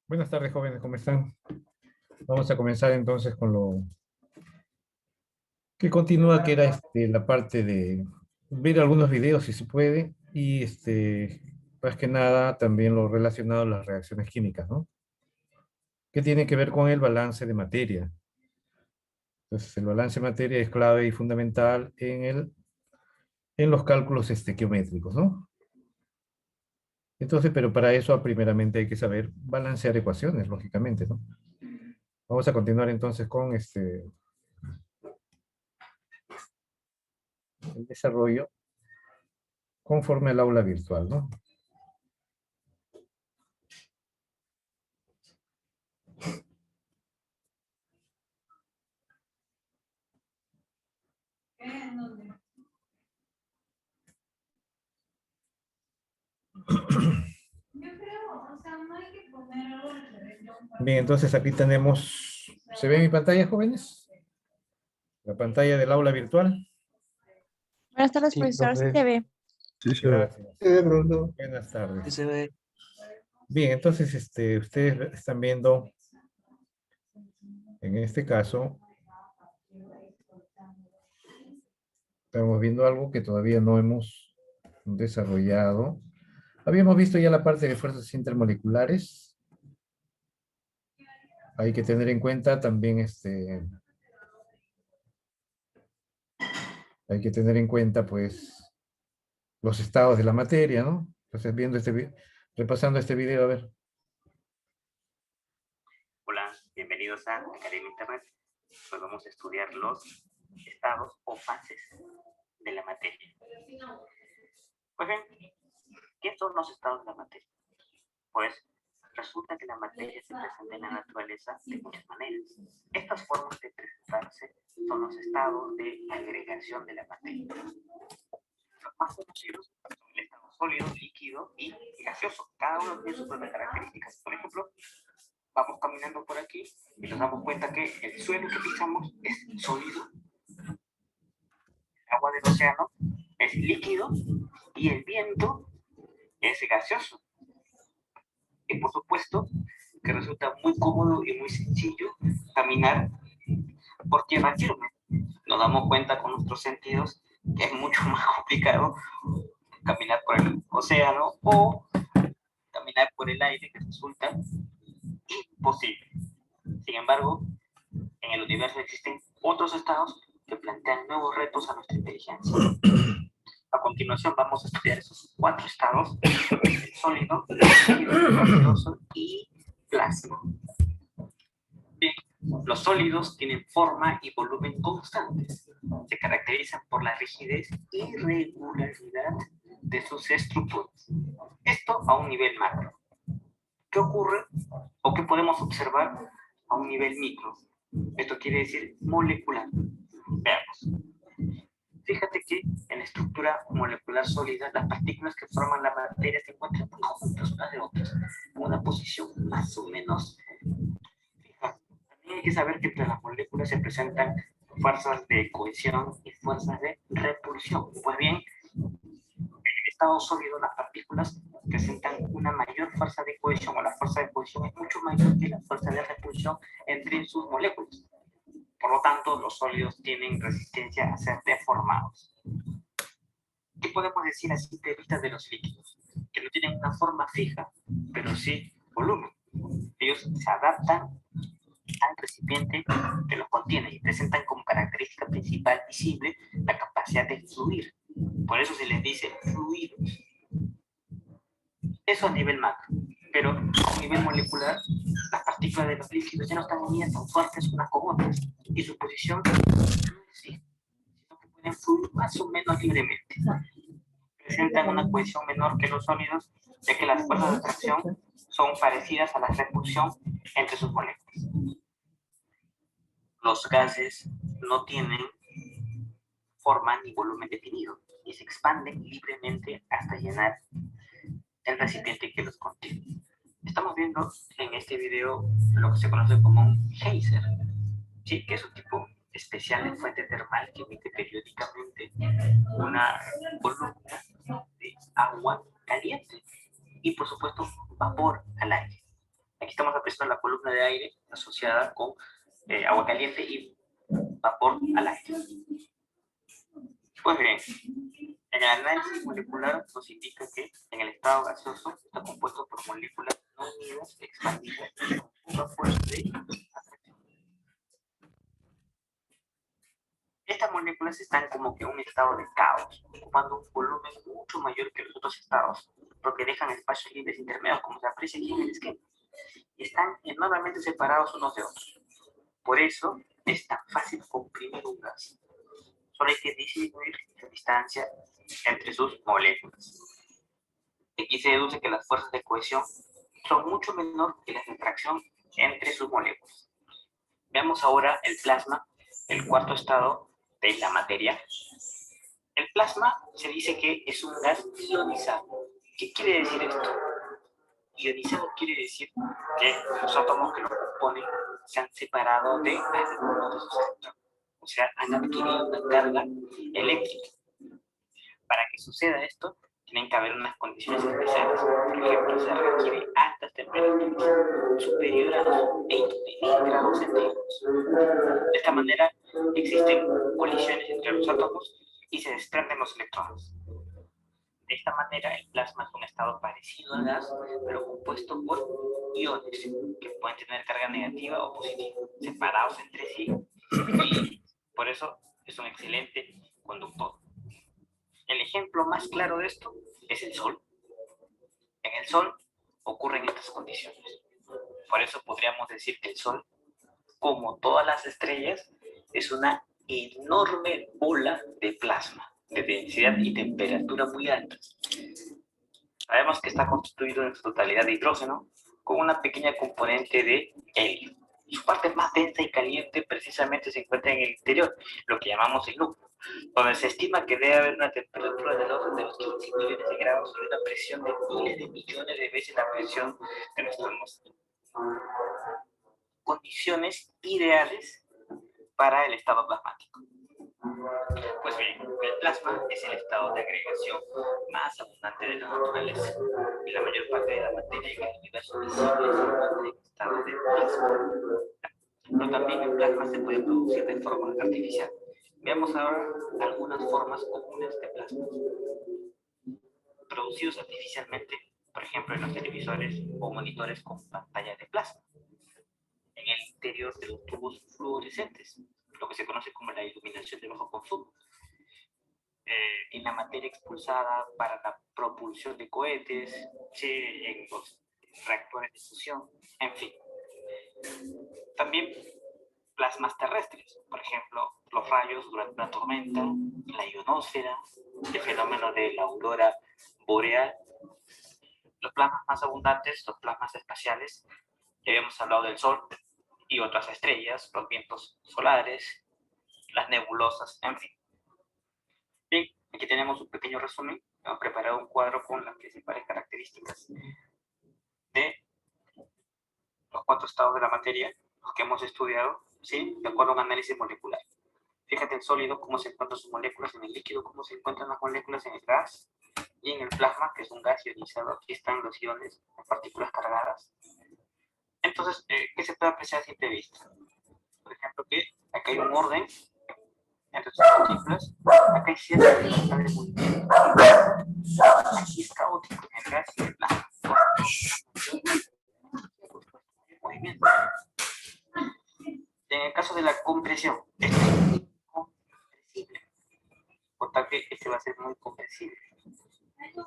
Buenas tardes, jóvenes, ¿cómo están? Vamos a comenzar entonces con lo que continúa, que era la parte de ver algunos videos si se puede, y más que nada también lo relacionado a las reacciones químicas, ¿no? Que tiene que ver con el balance de materia. Entonces, el balance de materia es clave y fundamental en los cálculos geométricos, ¿no? Entonces, pero para eso primeramente hay que saber balancear ecuaciones, lógicamente, ¿no? Vamos a continuar entonces con el desarrollo conforme al aula virtual, ¿no? Bien, entonces aquí tenemos, ¿se ve mi pantalla, jóvenes? La pantalla del aula virtual. Buenas tardes, Sí, profesor. Sí profe. se ve. Sí, se ve. Gracias. Bruno. Buenas Sí, tardes. se ve. Bien, entonces ustedes están viendo, en este caso, estamos viendo algo que todavía no hemos desarrollado. Habíamos visto ya la parte de fuerzas intermoleculares. Hay que tener en cuenta también hay que tener en cuenta pues los estados de la materia, ¿no? Entonces repasando este video, a ver. Hola, bienvenidos a Academia Internet. Hoy vamos a estudiar los estados o fases de la materia. Pues bien, ¿qué son los estados de la materia? Pues resulta que la materia se presenta en la naturaleza de muchas maneras. Estas formas de presentarse son los estados de agregación de la materia. Los más conocidos son el estado sólido, líquido y gaseoso. Cada uno tiene sus propias características. Por ejemplo, vamos caminando por aquí y nos damos cuenta que el suelo que pisamos es sólido, el agua del océano es líquido y el viento es gaseoso. Y por supuesto que resulta muy cómodo y muy sencillo caminar por tierra firme. Nos damos cuenta con nuestros sentidos que es mucho más complicado caminar por el océano o caminar por el aire, que resulta imposible. Sin embargo, en el universo existen otros estados que plantean nuevos retos a nuestra inteligencia. A continuación vamos a estudiar esos 4 estados: sólido, gaseoso y plasma. Bien, los sólidos tienen forma y volumen constantes. Se caracterizan por la rigidez y regularidad de sus estructuras. Esto a un nivel macro. ¿Qué ocurre o qué podemos observar a un nivel micro? Esto quiere decir molecular. Veamos. Fíjate que en la estructura molecular sólida, las partículas que forman la materia se encuentran muy juntas unas de otras, en una posición más o menos fija. También hay que saber que entre las moléculas se presentan fuerzas de cohesión y fuerzas de repulsión. Pues bien, en el estado sólido, las partículas presentan una mayor fuerza de cohesión, o la fuerza de cohesión es mucho mayor que la fuerza de repulsión entre sus moléculas. Por lo tanto, los sólidos tienen resistencia a ser deformados. ¿Qué podemos decir a simple vista de los líquidos? Que no tienen una forma fija, pero sí volumen. Ellos se adaptan al recipiente que los contiene y presentan como característica principal visible la capacidad de fluir. Por eso se les dice fluidos. Eso a nivel macro. Pero a nivel molecular, las partículas de los líquidos ya no están unidas tan fuertes unas con otras y su posición no es fija, sino que pueden fluir más o menos libremente. Presentan una cohesión menor que los sólidos, ya que las fuerzas de atracción son parecidas a la repulsión entre sus moléculas. Los gases no tienen forma ni volumen definido y se expanden libremente hasta llenar el recipiente que los contiene. Estamos viendo en este video lo que se conoce como un geyser, ¿sí? Que es un tipo especial de fuente termal que emite periódicamente una columna de agua caliente y por supuesto vapor al aire. Aquí estamos apreciando la columna de aire asociada con agua caliente y vapor al aire. Pues bien, en el análisis molecular nos indica que en el estado gaseoso está compuesto por moléculas no unidas expandidas con una fuerza de atracción. Estas moléculas están como que en un estado de caos, ocupando un volumen mucho mayor que los otros estados, porque dejan espacios libres intermedios, como se aprecia aquí en el esquema, y están enormemente separados unos de otros. Por eso es tan fácil comprimir un gas. Solo hay que disminuir la distancia entre sus moléculas. Aquí se deduce que las fuerzas de cohesión son mucho menor que las de atracción entre sus moléculas. Veamos ahora el plasma, el cuarto estado de la materia. El plasma se dice que es un gas ionizado. ¿Qué quiere decir esto? Ionizado quiere decir que los átomos que lo componen se han separado de algunos de sus electrones. O sea, han adquirido una carga eléctrica. Para que suceda esto, tienen que haber unas condiciones especiales. Por ejemplo, se requiere altas temperaturas, superiores a los 20.000 grados centígrados. De esta manera, existen colisiones entre los átomos y se desprenden los electrones. De esta manera, el plasma es un estado parecido al gas, pero compuesto por iones, que pueden tener carga negativa o positiva, separados entre sí, y por eso es un excelente conductor. El ejemplo más claro de esto es el Sol. En el Sol ocurren estas condiciones. Por eso podríamos decir que el Sol, como todas las estrellas, es una enorme bola de plasma, de densidad y temperatura muy altas. Sabemos que está constituido en su totalidad de hidrógeno, con una pequeña componente de helio. Su parte más densa y caliente precisamente se encuentra en el interior, lo que llamamos el núcleo, donde se estima que debe haber una temperatura del orden de los 15 millones de grados y una presión de miles de millones de veces la presión de nuestra atmósfera. Condiciones ideales para el estado plasmático. Pues bien, el plasma es el estado de agregación más abundante de la naturaleza, y la mayor parte de la materia en el universo visible se encuentra en estado de plasma. Pero también el plasma se puede producir de forma artificial. Veamos ahora algunas formas comunes de plasma. Producidos artificialmente, por ejemplo, en los televisores o monitores con pantalla de plasma. En el interior de los tubos fluorescentes, lo que se conoce como la iluminación de bajo consumo. En la materia expulsada para la propulsión de cohetes, ¿sí? En los reactores de fusión, en fin. También plasmas terrestres, por ejemplo, los rayos durante una tormenta, la ionosfera, el fenómeno de la aurora boreal. Los plasmas más abundantes, los plasmas espaciales, ya habíamos hablado del Sol y otras estrellas, los vientos solares, las nebulosas, en fin. Bien, aquí tenemos un pequeño resumen. Hemos preparado un cuadro con las principales características de los 4 estados de la materia, los que hemos estudiado, ¿sí? De acuerdo a un análisis molecular. Fíjate en sólido cómo se encuentran sus moléculas, en el líquido cómo se encuentran las moléculas, en el gas y en el plasma, que es un gas ionizado. Aquí están los iones, las partículas cargadas. Entonces, ¿qué se puede apreciar a simple vista? Por ejemplo, que acá hay un orden entre sus partículas, acá hay cierta libertad de movimiento. Aquí es caótico en el gas y el plasma. Movimiento. En el caso de la compresión, esto es compresible. Por tal que este va a ser muy compresible.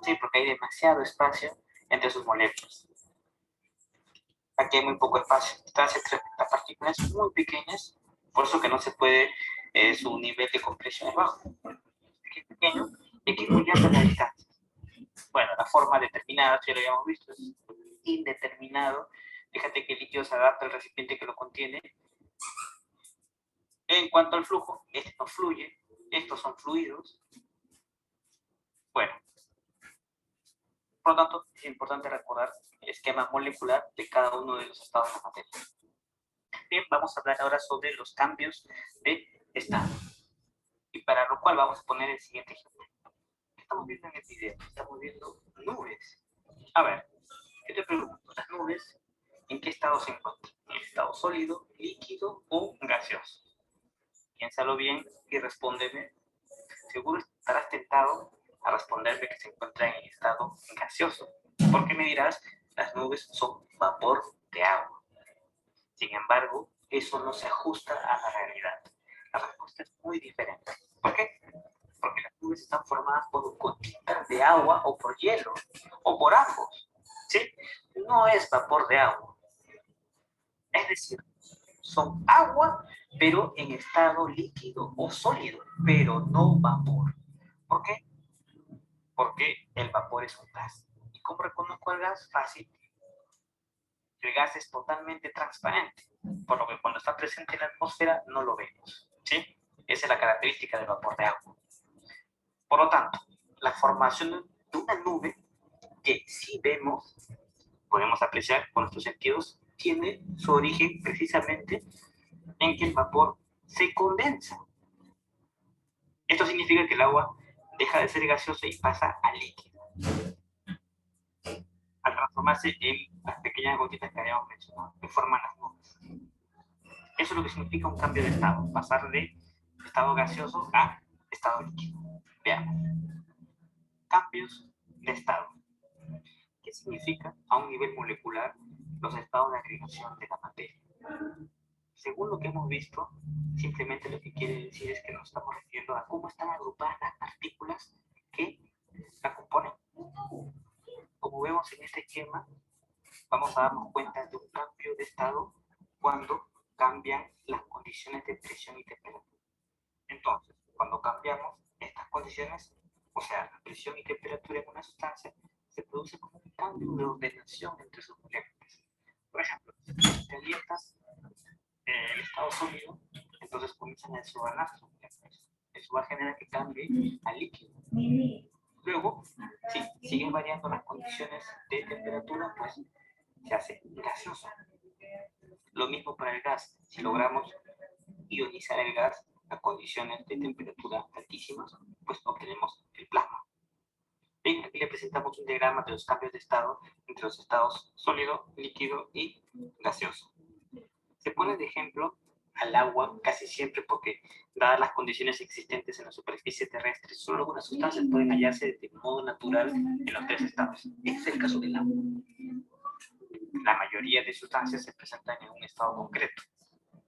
Sí, porque hay demasiado espacio entre sus moléculas. Aquí hay muy poco espacio. Estas partículas son muy pequeñas, por eso que no se puede, su nivel de compresión es bajo. Aquí es pequeño y aquí es muy alta la distancia. Bueno, la forma determinada, si lo habíamos visto, es indeterminado. Fíjate que el líquido se adapta al recipiente que lo contiene. En cuanto al flujo, este no fluye, estos son fluidos. Bueno, por lo tanto, es importante recordar el esquema molecular de cada uno de los estados de la materia. Bien, vamos a hablar ahora sobre los cambios de estado. Y para lo cual vamos a poner el siguiente ejemplo. ¿Qué estamos viendo en el video? Estamos viendo nubes. A ver, ¿qué te pregunto? Las nubes ¿En qué estado se encuentra? ¿En el estado sólido, líquido o gaseoso? Piénsalo bien y respóndeme. Seguro estarás tentado a responderme que se encuentra en el estado gaseoso, porque me dirás, las nubes son vapor de agua. Sin embargo, eso no se ajusta a la realidad. La respuesta es muy diferente. ¿Por qué? Porque las nubes están formadas por gotitas de agua o por hielo, o por ambos. ¿Sí? No es vapor de agua. Es decir, son agua, pero en estado líquido o sólido, pero no vapor. ¿Por qué? Porque el vapor es un gas. ¿Y cómo reconozco el gas? Fácil. El gas es totalmente transparente, por lo que cuando está presente en la atmósfera no lo vemos. ¿Sí? Esa es la característica del vapor de agua. Por lo tanto, la formación de una nube que sí vemos, podemos apreciar con nuestros sentidos, tiene su origen precisamente en que el vapor se condensa. Esto significa que el agua deja de ser gaseosa y pasa a líquido, al transformarse en las pequeñas gotitas que habíamos mencionado, que forman las nubes. Eso es lo que significa un cambio de estado, pasar de estado gaseoso a estado líquido. Veamos. Cambios de estado. ¿Qué significa a un nivel molecular los estados de agregación de la materia? Según lo que hemos visto, simplemente lo que quiere decir es que nos estamos refiriendo a cómo están agrupadas las partículas que la componen. Como vemos en este esquema, vamos a darnos cuenta de un cambio de estado cuando cambian las condiciones de presión y temperatura. Entonces, cuando cambiamos estas condiciones, o sea, la presión y temperatura en una sustancia, se produce como un cambio de ordenación entre sus moléculas. Por ejemplo, si calientas el estado sólido, entonces comienzan a desordenar sus moléculas. Eso va a generar que cambie a líquido. Luego, si siguen variando las condiciones de temperatura, pues se hace gaseoso. Lo mismo para el gas. Si logramos ionizar el gas a condiciones de temperatura altísimas, pues obtenemos el plasma. Bien, aquí le presentamos un diagrama de los cambios de estado entre los estados sólido, líquido y gaseoso. Se pone de ejemplo al agua casi siempre porque, dadas las condiciones existentes en la superficie terrestre, solo algunas sustancias pueden hallarse de modo natural en los tres estados. Este es el caso del agua. La mayoría de sustancias se presentan en un estado concreto.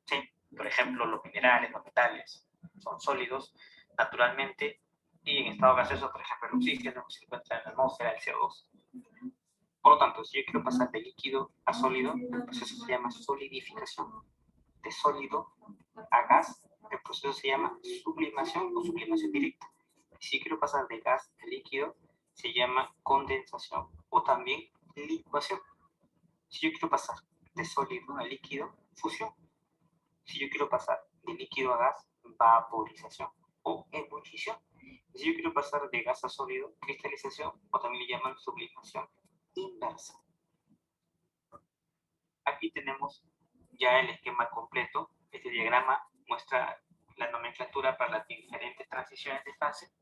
¿Sí? Por ejemplo, los minerales, los metales, son sólidos naturalmente, y en estado gaseoso, por ejemplo, el oxígeno se encuentra en la atmósfera, el CO2. Por lo tanto, si yo quiero pasar de líquido a sólido, el proceso se llama solidificación. De sólido a gas, el proceso se llama sublimación o sublimación directa. Si quiero pasar de gas a líquido, se llama condensación o también licuación. Si yo quiero pasar de sólido a líquido, fusión. Si yo quiero pasar de líquido a gas, vaporización o ebullición. Si yo quiero pasar de gas a sólido, cristalización o también le llaman sublimación inversa. Aquí tenemos ya el esquema completo. Este diagrama muestra la nomenclatura para las diferentes transiciones de fase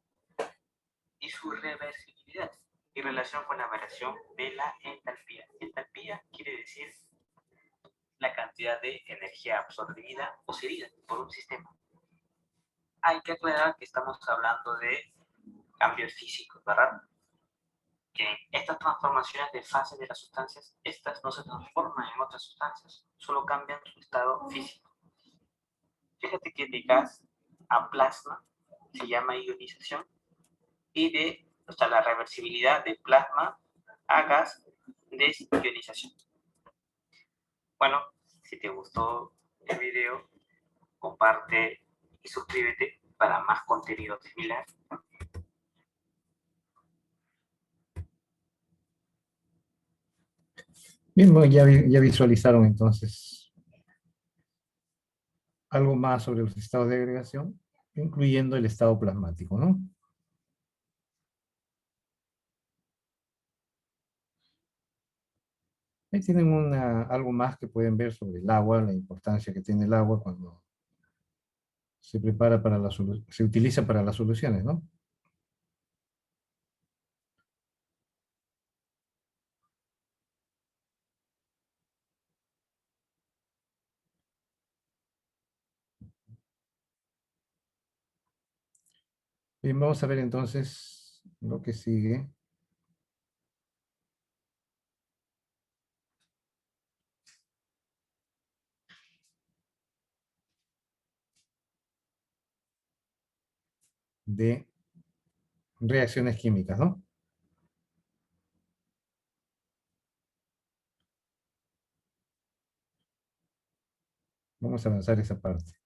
y su reversibilidad en relación con la variación de la entalpía. Entalpía quiere decir la cantidad de energía absorbida o cedida por un sistema. Hay que aclarar que estamos hablando de cambios físicos, ¿verdad? Que estas transformaciones de fase de las sustancias, estas no se transforman en otras sustancias, solo cambian su estado físico. Fíjate que de gas a plasma se llama ionización y la reversibilidad de plasma a gas, desionización. Bueno, si te gustó el video, comparte y suscríbete para más contenido similar. Bien, bueno, ya visualizaron entonces algo más sobre los estados de agregación, incluyendo el estado plasmático, ¿no? Ahí tienen algo más que pueden ver sobre el agua, la importancia que tiene el agua cuando se prepara para se utiliza para las soluciones, ¿no? Bien, vamos a ver entonces lo que sigue. De reacciones químicas, ¿no? Vamos a avanzar esa parte.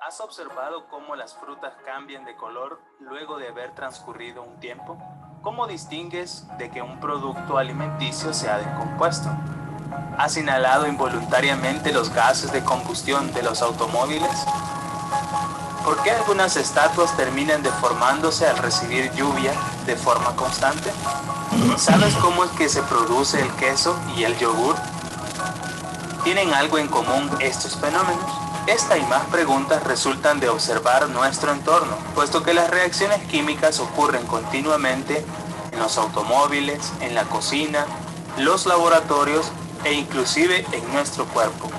¿Has observado cómo las frutas cambian de color luego de haber transcurrido un tiempo? ¿Cómo distingues de que un producto alimenticio se ha descompuesto? ¿Has inhalado involuntariamente los gases de combustión de los automóviles? ¿Por qué algunas estatuas terminan deformándose al recibir lluvia de forma constante? ¿Sabes cómo es que se produce el queso y el yogur? ¿Tienen algo en común estos fenómenos? Esta y más preguntas resultan de observar nuestro entorno, puesto que las reacciones químicas ocurren continuamente en los automóviles, en la cocina, los laboratorios e inclusive en nuestro cuerpo.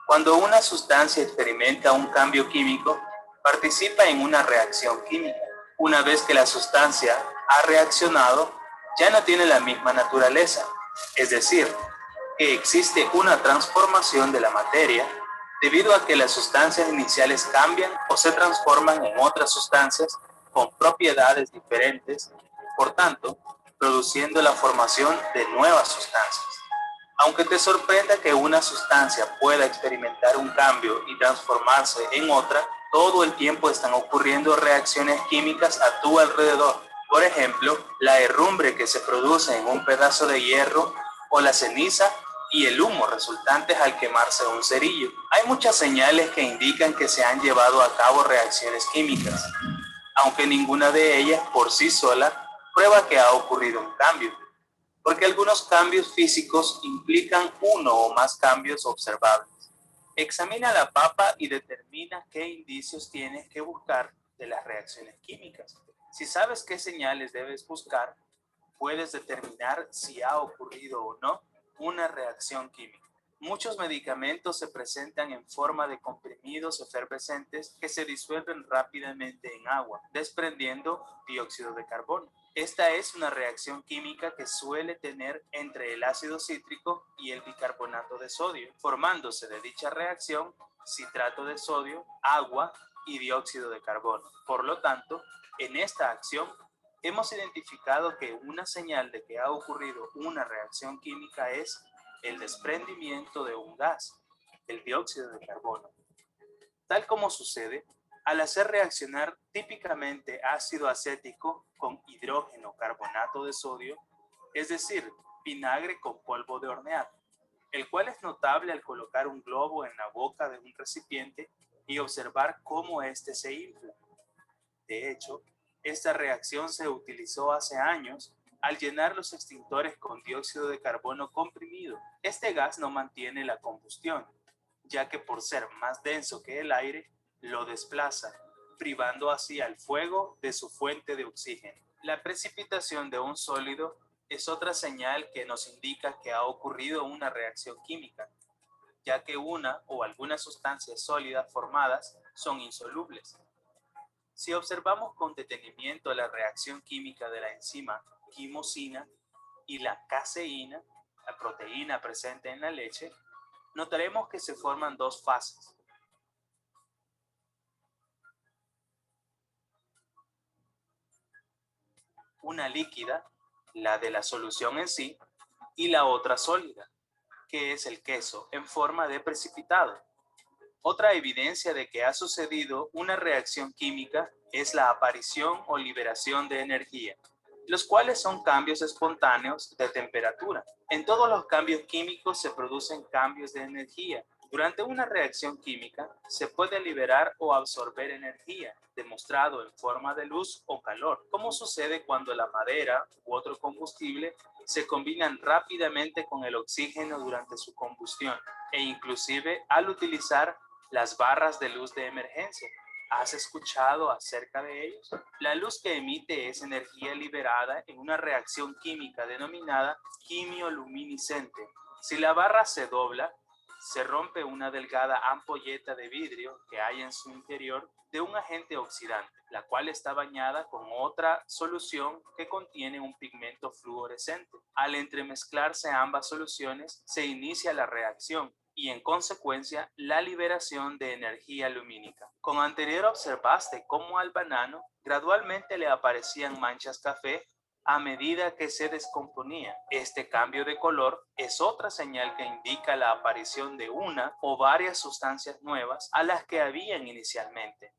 Cuando una sustancia experimenta un cambio químico, participa en una reacción química. Una vez que la sustancia ha reaccionado, ya no tiene la misma naturaleza, es decir, que existe una transformación de la materia debido a que las sustancias iniciales cambian o se transforman en otras sustancias con propiedades diferentes, por tanto, produciendo la formación de nuevas sustancias. Aunque te sorprenda que una sustancia pueda experimentar un cambio y transformarse en otra, todo el tiempo están ocurriendo reacciones químicas a tu alrededor. Por ejemplo, la herrumbre que se produce en un pedazo de hierro o la ceniza y el humo resultantes al quemarse un cerillo. Hay muchas señales que indican que se han llevado a cabo reacciones químicas, aunque ninguna de ellas por sí sola prueba que ha ocurrido un cambio, porque algunos cambios físicos implican uno o más cambios observables. Examina la papa y determina qué indicios tienes que buscar de las reacciones químicas. Si sabes qué señales debes buscar, puedes determinar si ha ocurrido o no una reacción química. Muchos medicamentos se presentan en forma de comprimidos efervescentes que se disuelven rápidamente en agua, desprendiendo dióxido de carbono. Esta es una reacción química que suele tener entre el ácido cítrico y el bicarbonato de sodio, formándose de dicha reacción citrato de sodio, agua y dióxido de carbono. Por lo tanto, en esta acción hemos identificado que una señal de que ha ocurrido una reacción química es el desprendimiento de un gas, el dióxido de carbono. Tal como sucede al hacer reaccionar típicamente ácido acético con hidrógeno carbonato de sodio, es decir, vinagre con polvo de hornear, el cual es notable al colocar un globo en la boca de un recipiente y observar cómo éste se infla. De hecho, esta reacción se utilizó hace años al llenar los extintores con dióxido de carbono comprimido. Este gas no mantiene la combustión, ya que por ser más denso que el aire, lo desplaza, privando así al fuego de su fuente de oxígeno. La precipitación de un sólido es otra señal que nos indica que ha ocurrido una reacción química, ya que una o algunas sustancias sólidas formadas son insolubles. Si observamos con detenimiento la reacción química de la enzima quimosina y la caseína, la proteína presente en la leche, notaremos que se forman dos fases. Una líquida, la de la solución en sí, y la otra sólida, que es el queso en forma de precipitado. Otra evidencia de que ha sucedido una reacción química es la aparición o liberación de energía. los cuales son cambios espontáneos de temperatura. En todos los cambios químicos se producen cambios de energía. Durante una reacción química se puede liberar o absorber energía, demostrado en forma de luz o calor, como sucede cuando la madera u otro combustible se combinan rápidamente con el oxígeno durante su combustión e inclusive al utilizar las barras de luz de emergencia. ¿Has escuchado acerca de ellos? La luz que emite es energía liberada en una reacción química denominada quimioluminiscente. Si la barra se dobla, se rompe una delgada ampolleta de vidrio que hay en su interior de un agente oxidante, la cual está bañada con otra solución que contiene un pigmento fluorescente. Al entremezclarse ambas soluciones, se inicia la reacción y en consecuencia la liberación de energía lumínica. Con anterior observaste cómo al banano gradualmente le aparecían manchas café a medida que se descomponía. Este cambio de color es otra señal que indica la aparición de una o varias sustancias nuevas a las que habían inicialmente,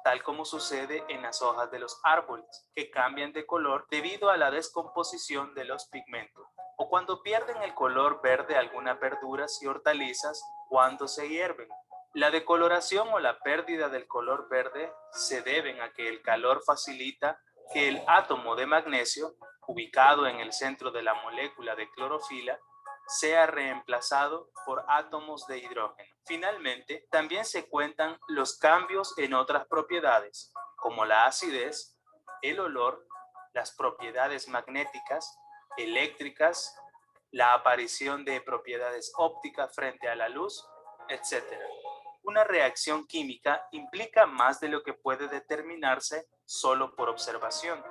tal como sucede en las hojas de los árboles, que cambian de color debido a la descomposición de los pigmentos, o cuando pierden el color verde algunas verduras y hortalizas cuando se hierven. La decoloración o la pérdida del color verde se deben a que el calor facilita que el átomo de magnesio, ubicado en el centro de la molécula de clorofila, sea reemplazado por átomos de hidrógeno. Finalmente, también se cuentan los cambios en otras propiedades, como la acidez, el olor, las propiedades magnéticas, eléctricas, la aparición de propiedades ópticas frente a la luz, etc. Una reacción química implica más de lo que puede determinarse solo por observación.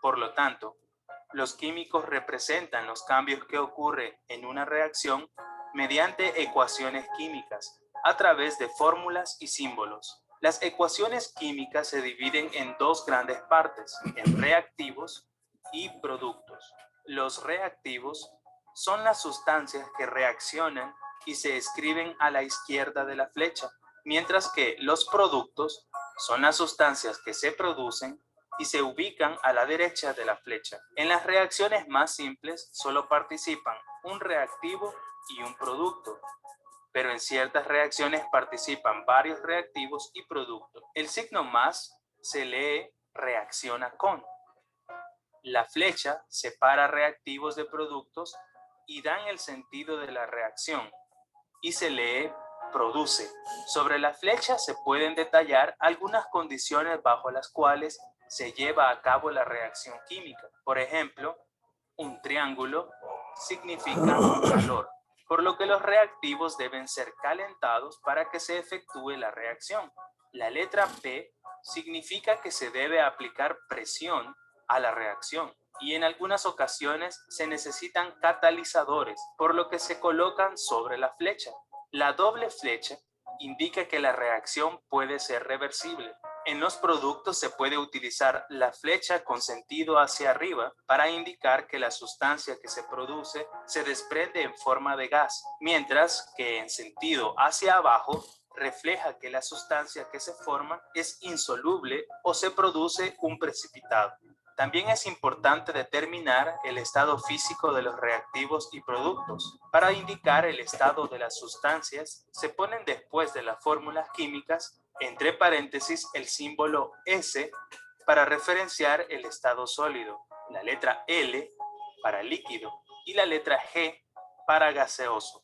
Por lo tanto, los químicos representan los cambios que ocurren en una reacción mediante ecuaciones químicas, a través de fórmulas y símbolos. Las ecuaciones químicas se dividen en dos grandes partes, en reactivos y productos. Los reactivos son las sustancias que reaccionan y se escriben a la izquierda de la flecha, mientras que los productos son las sustancias que se producen y se ubican a la derecha de la flecha. En las reacciones más simples solo participan un reactivo y un producto, pero en ciertas reacciones participan varios reactivos y productos. El signo más se lee reacciona con. La flecha separa reactivos de productos y dan el sentido de la reacción, y se lee produce. Sobre la flecha se pueden detallar algunas condiciones bajo las cuales se lleva a cabo la reacción química. Por ejemplo, un triángulo significa calor, por lo que los reactivos deben ser calentados para que se efectúe la reacción. La letra P significa que se debe aplicar presión a la reacción, y en algunas ocasiones se necesitan catalizadores, por lo que se colocan sobre la flecha. La doble flecha indica que la reacción puede ser reversible. En los productos se puede utilizar la flecha con sentido hacia arriba para indicar que la sustancia que se produce se desprende en forma de gas, mientras que en sentido hacia abajo refleja que la sustancia que se forma es insoluble o se produce un precipitado. También es importante determinar el estado físico de los reactivos y productos. Para indicar el estado de las sustancias, se ponen después de las fórmulas químicas, entre paréntesis, el símbolo S para referenciar el estado sólido, la letra L para líquido y la letra G para gaseoso.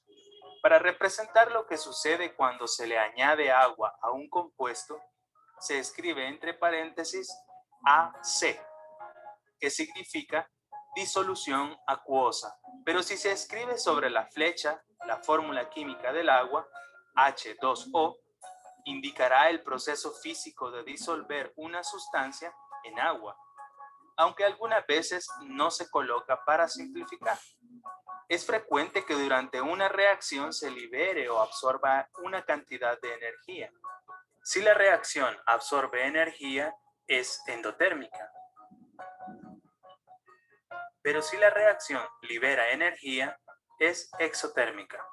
Para representar lo que sucede cuando se le añade agua a un compuesto, se escribe entre paréntesis AC, que significa disolución acuosa. Pero si se escribe sobre la flecha la fórmula química del agua, H2O, indicará el proceso físico de disolver una sustancia en agua, aunque algunas veces no se coloca para simplificar. Es frecuente que durante una reacción se libere o absorba una cantidad de energía. Si la reacción absorbe energía, es endotérmica. Pero si la reacción libera energía, es exotérmica.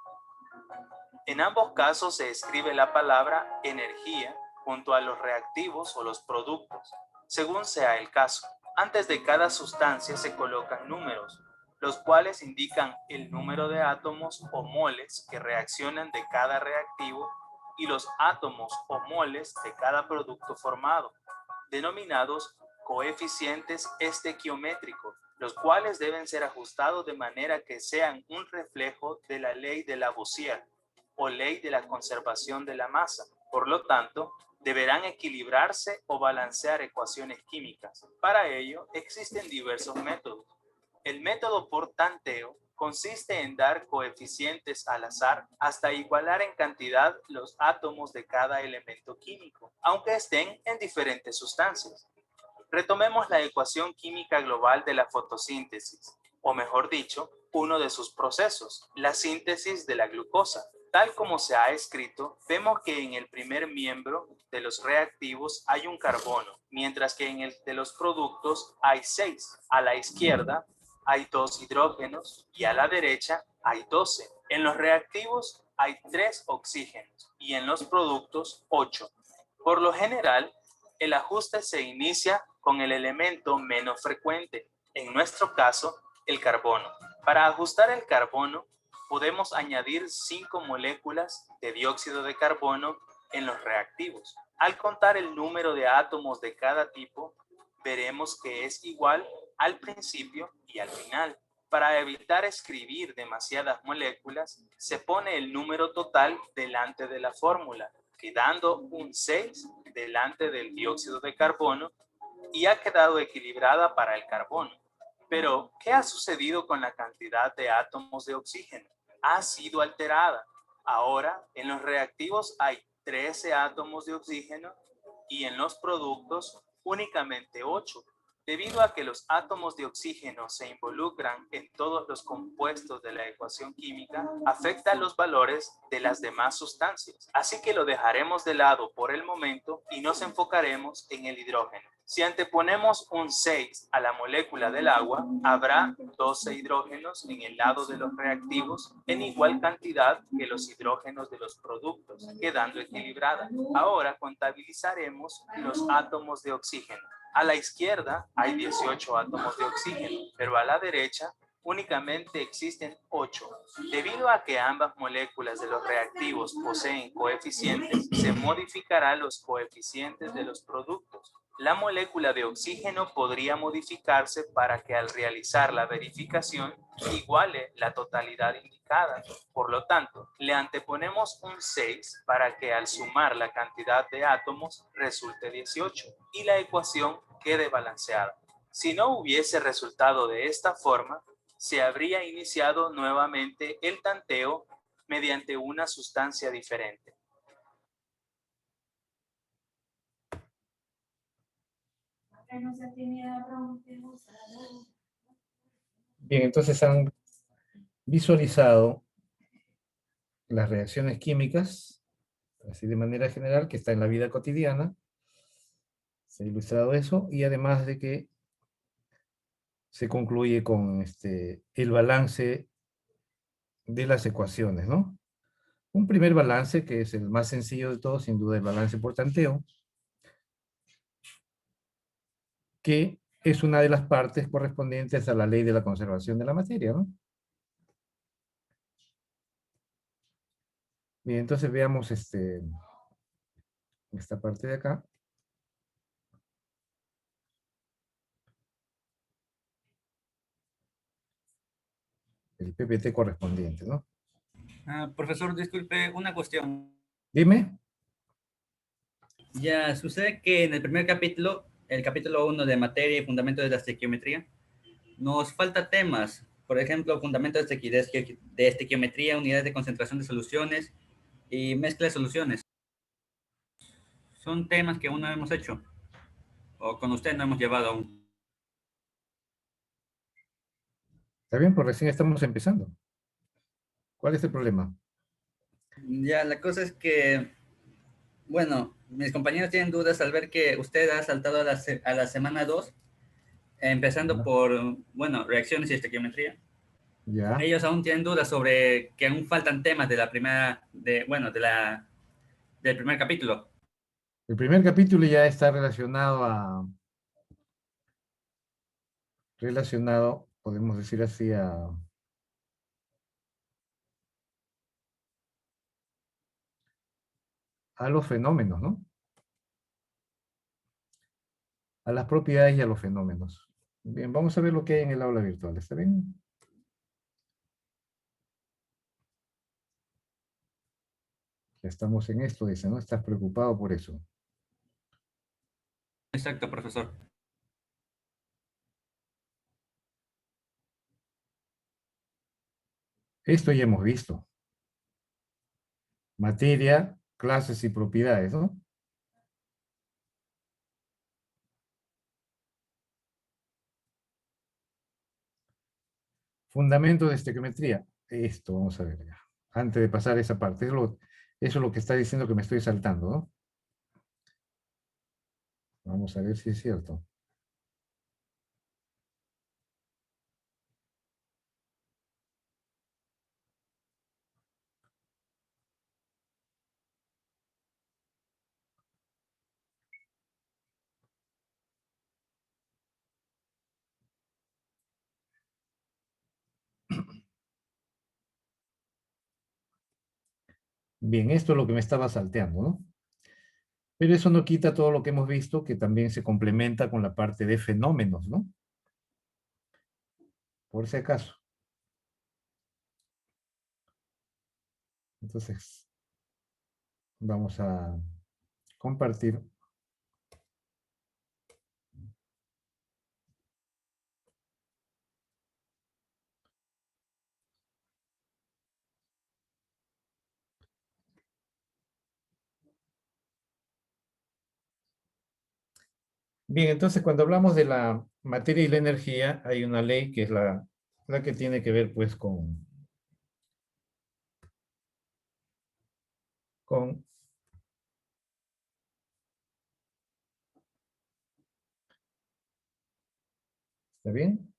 En ambos casos se escribe la palabra energía junto a los reactivos o los productos, según sea el caso. Antes de cada sustancia se colocan números, los cuales indican el número de átomos o moles que reaccionan de cada reactivo y los átomos o moles de cada producto formado, denominados coeficientes estequiométricos, los cuales deben ser ajustados de manera que sean un reflejo de la ley de Lavoisier o ley de la conservación de la masa. Por lo tanto, deberán equilibrarse o balancear ecuaciones químicas. Para ello, existen diversos métodos. El método por tanteo consiste en dar coeficientes al azar hasta igualar en cantidad los átomos de cada elemento químico, aunque estén en diferentes sustancias. Retomemos la ecuación química global de la fotosíntesis, o mejor dicho, uno de sus procesos, la síntesis de la glucosa. Tal como se ha escrito, vemos que en el primer miembro de los reactivos hay un carbono, mientras que en el de los productos hay 6. A la izquierda hay 2 hidrógenos y a la derecha hay 12. En los reactivos hay 3 oxígenos y en los productos 8. Por lo general, el ajuste se inicia con el elemento menos frecuente, en nuestro caso, el carbono. Para ajustar el carbono, podemos añadir 5 moléculas de dióxido de carbono en los reactivos. Al contar el número de átomos de cada tipo, veremos que es igual al principio y al final. Para evitar escribir demasiadas moléculas, se pone el número total delante de la fórmula, quedando un 6 delante del dióxido de carbono y ha quedado equilibrada para el carbono. Pero, ¿qué ha sucedido con la cantidad de átomos de oxígeno? Ha sido alterada. Ahora, en los reactivos hay 13 átomos de oxígeno y en los productos únicamente 8. Debido a que los átomos de oxígeno se involucran en todos los compuestos de la ecuación química, afecta los valores de las demás sustancias. Así que lo dejaremos de lado por el momento y nos enfocaremos en el hidrógeno. Si anteponemos un 6 a la molécula del agua, habrá 12 hidrógenos en el lado de los reactivos en igual cantidad que los hidrógenos de los productos, quedando equilibrada. Ahora contabilizaremos los átomos de oxígeno. A la izquierda hay 18 átomos de oxígeno, pero a la derecha únicamente existen 8. Debido a que ambas moléculas de los reactivos poseen coeficientes, se modificarán los coeficientes de los productos. La molécula de oxígeno podría modificarse para que al realizar la verificación iguale la totalidad indicada. Por lo tanto, le anteponemos un 6 para que al sumar la cantidad de átomos resulte 18 y la ecuación quede balanceada. Si no hubiese resultado de esta forma, se habría iniciado nuevamente el tanteo mediante una sustancia diferente. Bien, entonces han visualizado las reacciones químicas, así de manera general, que está en la vida cotidiana. Se ha ilustrado eso, y además de que se concluye con el balance de las ecuaciones, ¿no? Un primer balance, que es el más sencillo de todos, sin duda el balance por tanteo, que es una de las partes correspondientes a la ley de la conservación de la materia, ¿no? Bien, entonces veamos esta parte de acá. El PPT correspondiente, ¿no? Profesor, disculpe, una cuestión. Dime. Ya, sucede que en el primer capítulo, el capítulo 1 de materia y fundamentos de la estequiometría, nos falta temas. Por ejemplo, fundamentos de estequiometría, unidades de concentración de soluciones y mezcla de soluciones. Son temas que aún no hemos hecho, o con usted no hemos llevado aún. Está bien, pues recién estamos empezando. ¿Cuál es el problema? Ya, la cosa es que, bueno, mis compañeros tienen dudas al ver que usted ha saltado a la semana 2, empezando por, bueno, reacciones y estequiometría. Ya. Ellos aún tienen dudas sobre que aún faltan temas de la primera, del primer capítulo. El primer capítulo ya está relacionado relacionado, podemos decir así, a los fenómenos, ¿no? A las propiedades y a los fenómenos. Bien, vamos a ver lo que hay en el aula virtual, ¿está bien? Ya estamos en esto, dice, ¿no? Estás preocupado por eso. Exacto, profesor. Esto ya hemos visto. Materia, clases y propiedades, ¿no? Fundamento de estequiometría. Esto, vamos a ver ya. Antes de pasar a esa parte. Eso es lo que está diciendo que me estoy saltando, ¿no? Vamos a ver si es cierto. Bien, esto es lo que me estaba salteando, ¿no? Pero eso no quita todo lo que hemos visto, que también se complementa con la parte de fenómenos, ¿no? Por si acaso. Entonces, vamos a compartir. Bien, entonces cuando hablamos de la materia y la energía, hay una ley que es la que tiene que ver pues con ¿está bien?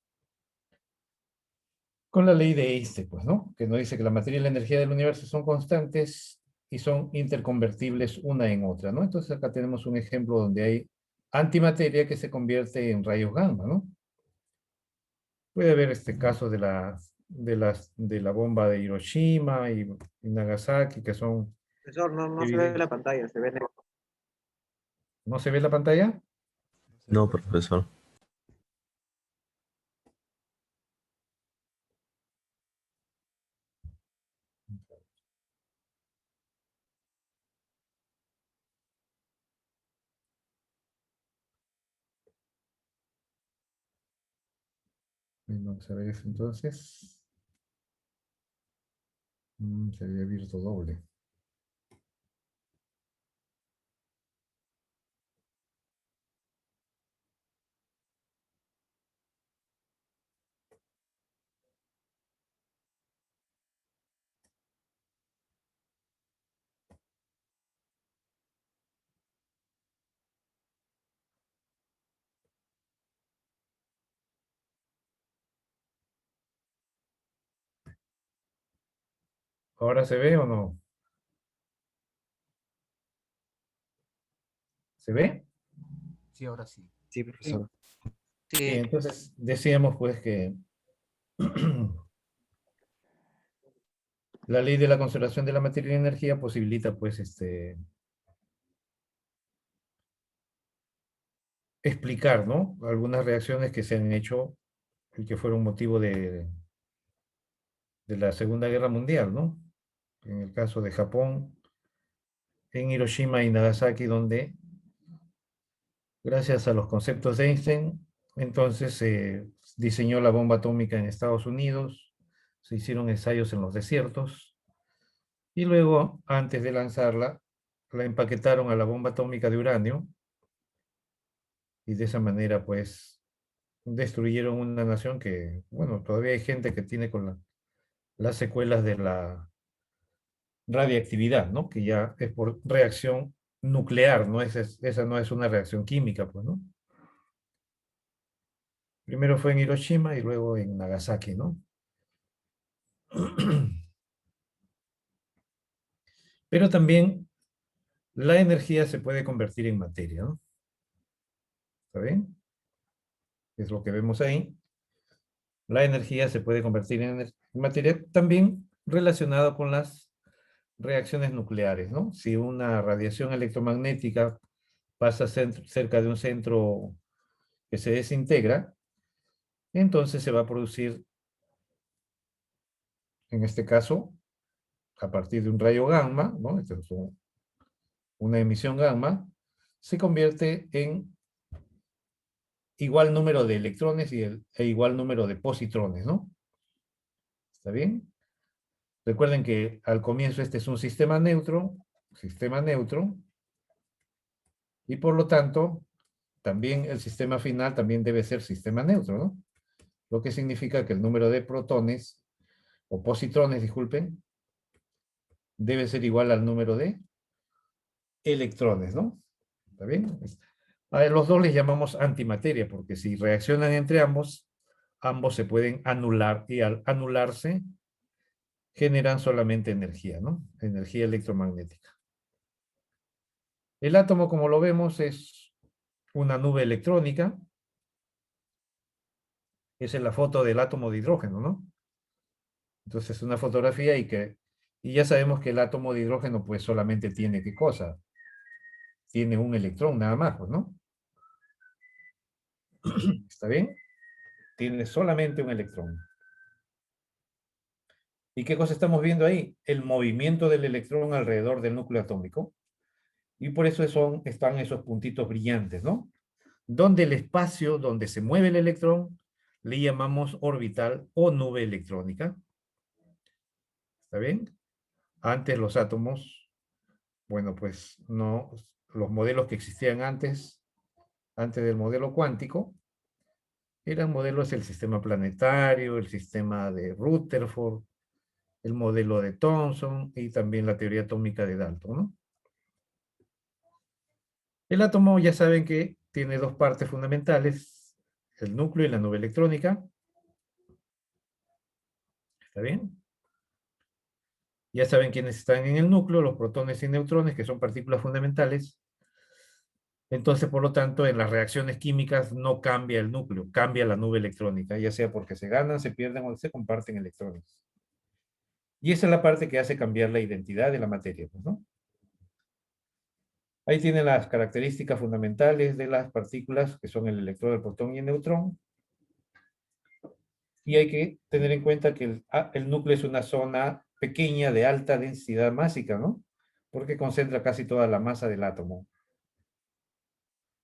Con la ley de Einstein, pues, ¿no? Que nos dice que la materia y la energía del universo son constantes y son interconvertibles una en otra, ¿no? Entonces acá tenemos un ejemplo donde hay antimateria que se convierte en rayos gamma, ¿no? Puede haber este caso de la bomba de Hiroshima y Nagasaki, que son Profesor, no se ve evidentes. la pantalla, se ve negro. ¿No se ve la pantalla? No, profesor. Bien, vamos a ver eso entonces. Se había abierto doble. ¿Ahora se ve o no? ¿Se ve? Sí, ahora sí. Sí, profesor. Bien, entonces decíamos pues que la ley de la conservación de la materia y la energía posibilita pues explicar, ¿no? Algunas reacciones que se han hecho y que fueron motivo de la Segunda Guerra Mundial, ¿no? En el caso de Japón, en Hiroshima y Nagasaki, donde gracias a los conceptos de Einstein, entonces se diseñó la bomba atómica en Estados Unidos, se hicieron ensayos en los desiertos, y luego, antes de lanzarla, la empaquetaron a la bomba atómica de uranio, y de esa manera, pues, destruyeron una nación que, bueno, todavía hay gente que tiene con las secuelas de la radiactividad, ¿no? Que ya es por reacción nuclear, ¿no? Esa no es una reacción química, pues, ¿no? Primero fue en Hiroshima y luego en Nagasaki, ¿no? Pero también la energía se puede convertir en materia, ¿no? ¿Está bien? Es lo que vemos ahí. la energía se puede convertir en materia, también relacionado con las reacciones nucleares, ¿no? Si una radiación electromagnética pasa cerca de un centro que se desintegra, entonces se va a producir, en este caso, a partir de un rayo gamma, ¿no? Esto es una emisión gamma, se convierte en igual número de electrones e igual número de positrones, ¿no? ¿Está bien? Recuerden que al comienzo este es un sistema neutro, y por lo tanto, también el sistema final también debe ser sistema neutro, ¿no? Lo que significa que el número de protones, o positrones, disculpen, debe ser igual al número de electrones, ¿no? ¿Está bien? A los dos les llamamos antimateria, porque si reaccionan entre ambos, ambos se pueden anular, y al anularse, generan solamente energía, ¿no? Energía electromagnética. El átomo, como lo vemos, es una nube electrónica. Esa es la foto del átomo de hidrógeno, ¿no? Entonces es una fotografía y ya sabemos que el átomo de hidrógeno pues solamente tiene, ¿qué cosa? Tiene un electrón nada más, pues, ¿no? ¿Está bien? Tiene solamente un electrón. ¿Y qué cosa estamos viendo ahí? El movimiento del electrón alrededor del núcleo atómico. Y por eso están esos puntitos brillantes, ¿no? Donde el espacio donde se mueve el electrón le llamamos orbital o nube electrónica. ¿Está bien? Antes los átomos, bueno, pues no, los modelos que existían antes del modelo cuántico, eran modelos del sistema planetario, el sistema de Rutherford, el modelo de Thomson y también la teoría atómica de Dalton, ¿no? El átomo ya saben que tiene dos partes fundamentales, el núcleo y la nube electrónica. ¿Está bien? Ya saben quiénes están en el núcleo, los protones y neutrones, que son partículas fundamentales. Entonces, por lo tanto, en las reacciones químicas no cambia el núcleo, cambia la nube electrónica, ya sea porque se ganan, se pierden o se comparten electrones. Y esa es la parte que hace cambiar la identidad de la materia, pues, ¿no? Ahí tienen las características fundamentales de las partículas, que son el electrón, el protón y el neutrón. Y hay que tener en cuenta que el núcleo es una zona pequeña de alta densidad másica, ¿no? Porque concentra casi toda la masa del átomo.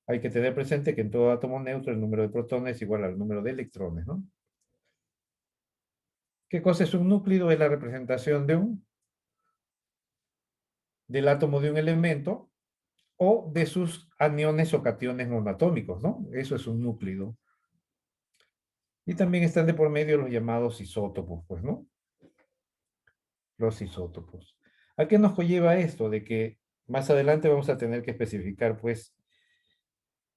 Hay que tener presente que en todo átomo neutro el número de protones es igual al número de electrones, ¿no? ¿Qué cosa es un núcleo? Es la representación del átomo de un elemento o de sus aniones o cationes monoatómicos, ¿no? Eso es un núcleo. Y también están de por medio los llamados isótopos, pues, ¿no? Los isótopos. ¿A qué nos conlleva esto? De que más adelante vamos a tener que especificar, pues,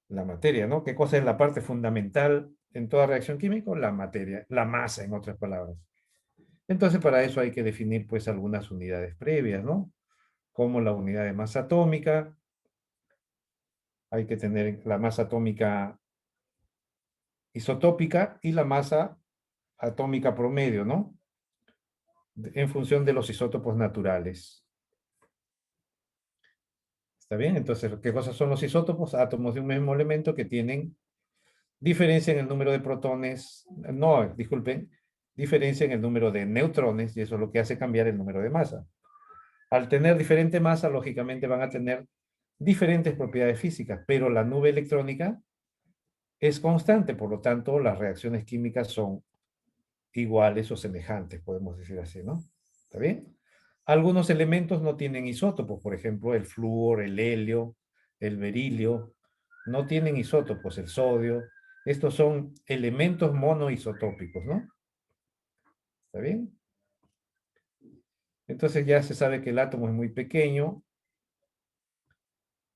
la materia, ¿no? ¿Qué cosa es la parte fundamental en toda reacción química? La materia, la masa, en otras palabras. Entonces, para eso hay que definir, pues, algunas unidades previas, ¿no? Como la unidad de masa atómica. Hay que tener la masa atómica isotópica y la masa atómica promedio, ¿no? En función de los isótopos naturales. ¿Está bien? Entonces, ¿qué cosas son los isótopos? Átomos de un mismo elemento que tienen diferencia en el número de protones, no, disculpen, diferencia en el número de neutrones, y eso es lo que hace cambiar el número de masa. Al tener diferente masa, lógicamente van a tener diferentes propiedades físicas, pero la nube electrónica es constante, por lo tanto, las reacciones químicas son iguales o semejantes, podemos decir así, ¿no? ¿Está bien? Algunos elementos no tienen isótopos, por ejemplo, el flúor, el helio, el berilio, no tienen isótopos, el sodio. Estos son elementos monoisotópicos, ¿no? ¿Está bien? Entonces ya se sabe que el átomo es muy pequeño.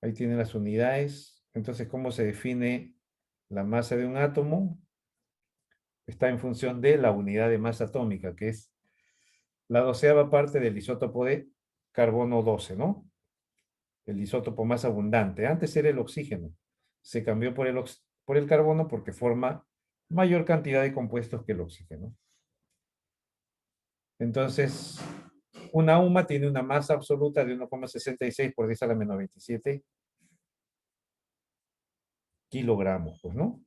Ahí tienen las unidades. Entonces, ¿cómo se define la masa de un átomo? Está en función de la unidad de masa atómica, que es la 12ª parte del isótopo de carbono 12, ¿no? El isótopo más abundante. Antes era el oxígeno. Se cambió por el carbono porque forma mayor cantidad de compuestos que el oxígeno. Entonces, una UMA tiene una masa absoluta de 1,66 por 10 a la menos 27 kilogramos, pues, ¿no?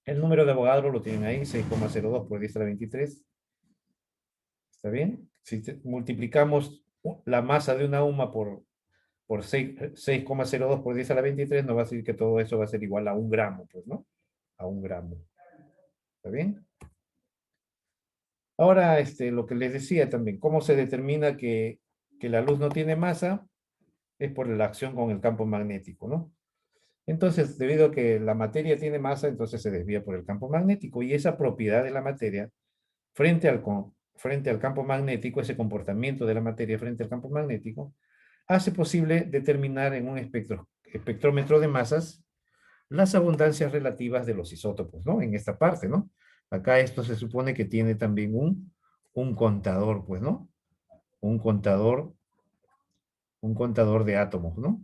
El número de Avogadro lo tienen ahí, 6,02 por 10 a la 23. ¿Está bien? Si multiplicamos la masa de una UMA por 6,02 por 10 a la 23, nos va a decir que todo eso va a ser igual a 1 gramo, pues, ¿no? A 1 gramo. ¿Está bien? Ahora, lo que les decía también, ¿cómo se determina que la luz no tiene masa? Es por la acción con el campo magnético, ¿no? Entonces, debido a que la materia tiene masa, entonces se desvía por el campo magnético, y esa propiedad de la materia frente al campo magnético, ese comportamiento de la materia frente al campo magnético, hace posible determinar en un espectrómetro de masas las abundancias relativas de los isótopos, ¿no? En esta parte, ¿no? Acá esto se supone que tiene también un contador, pues, ¿no? Un contador de átomos, ¿no?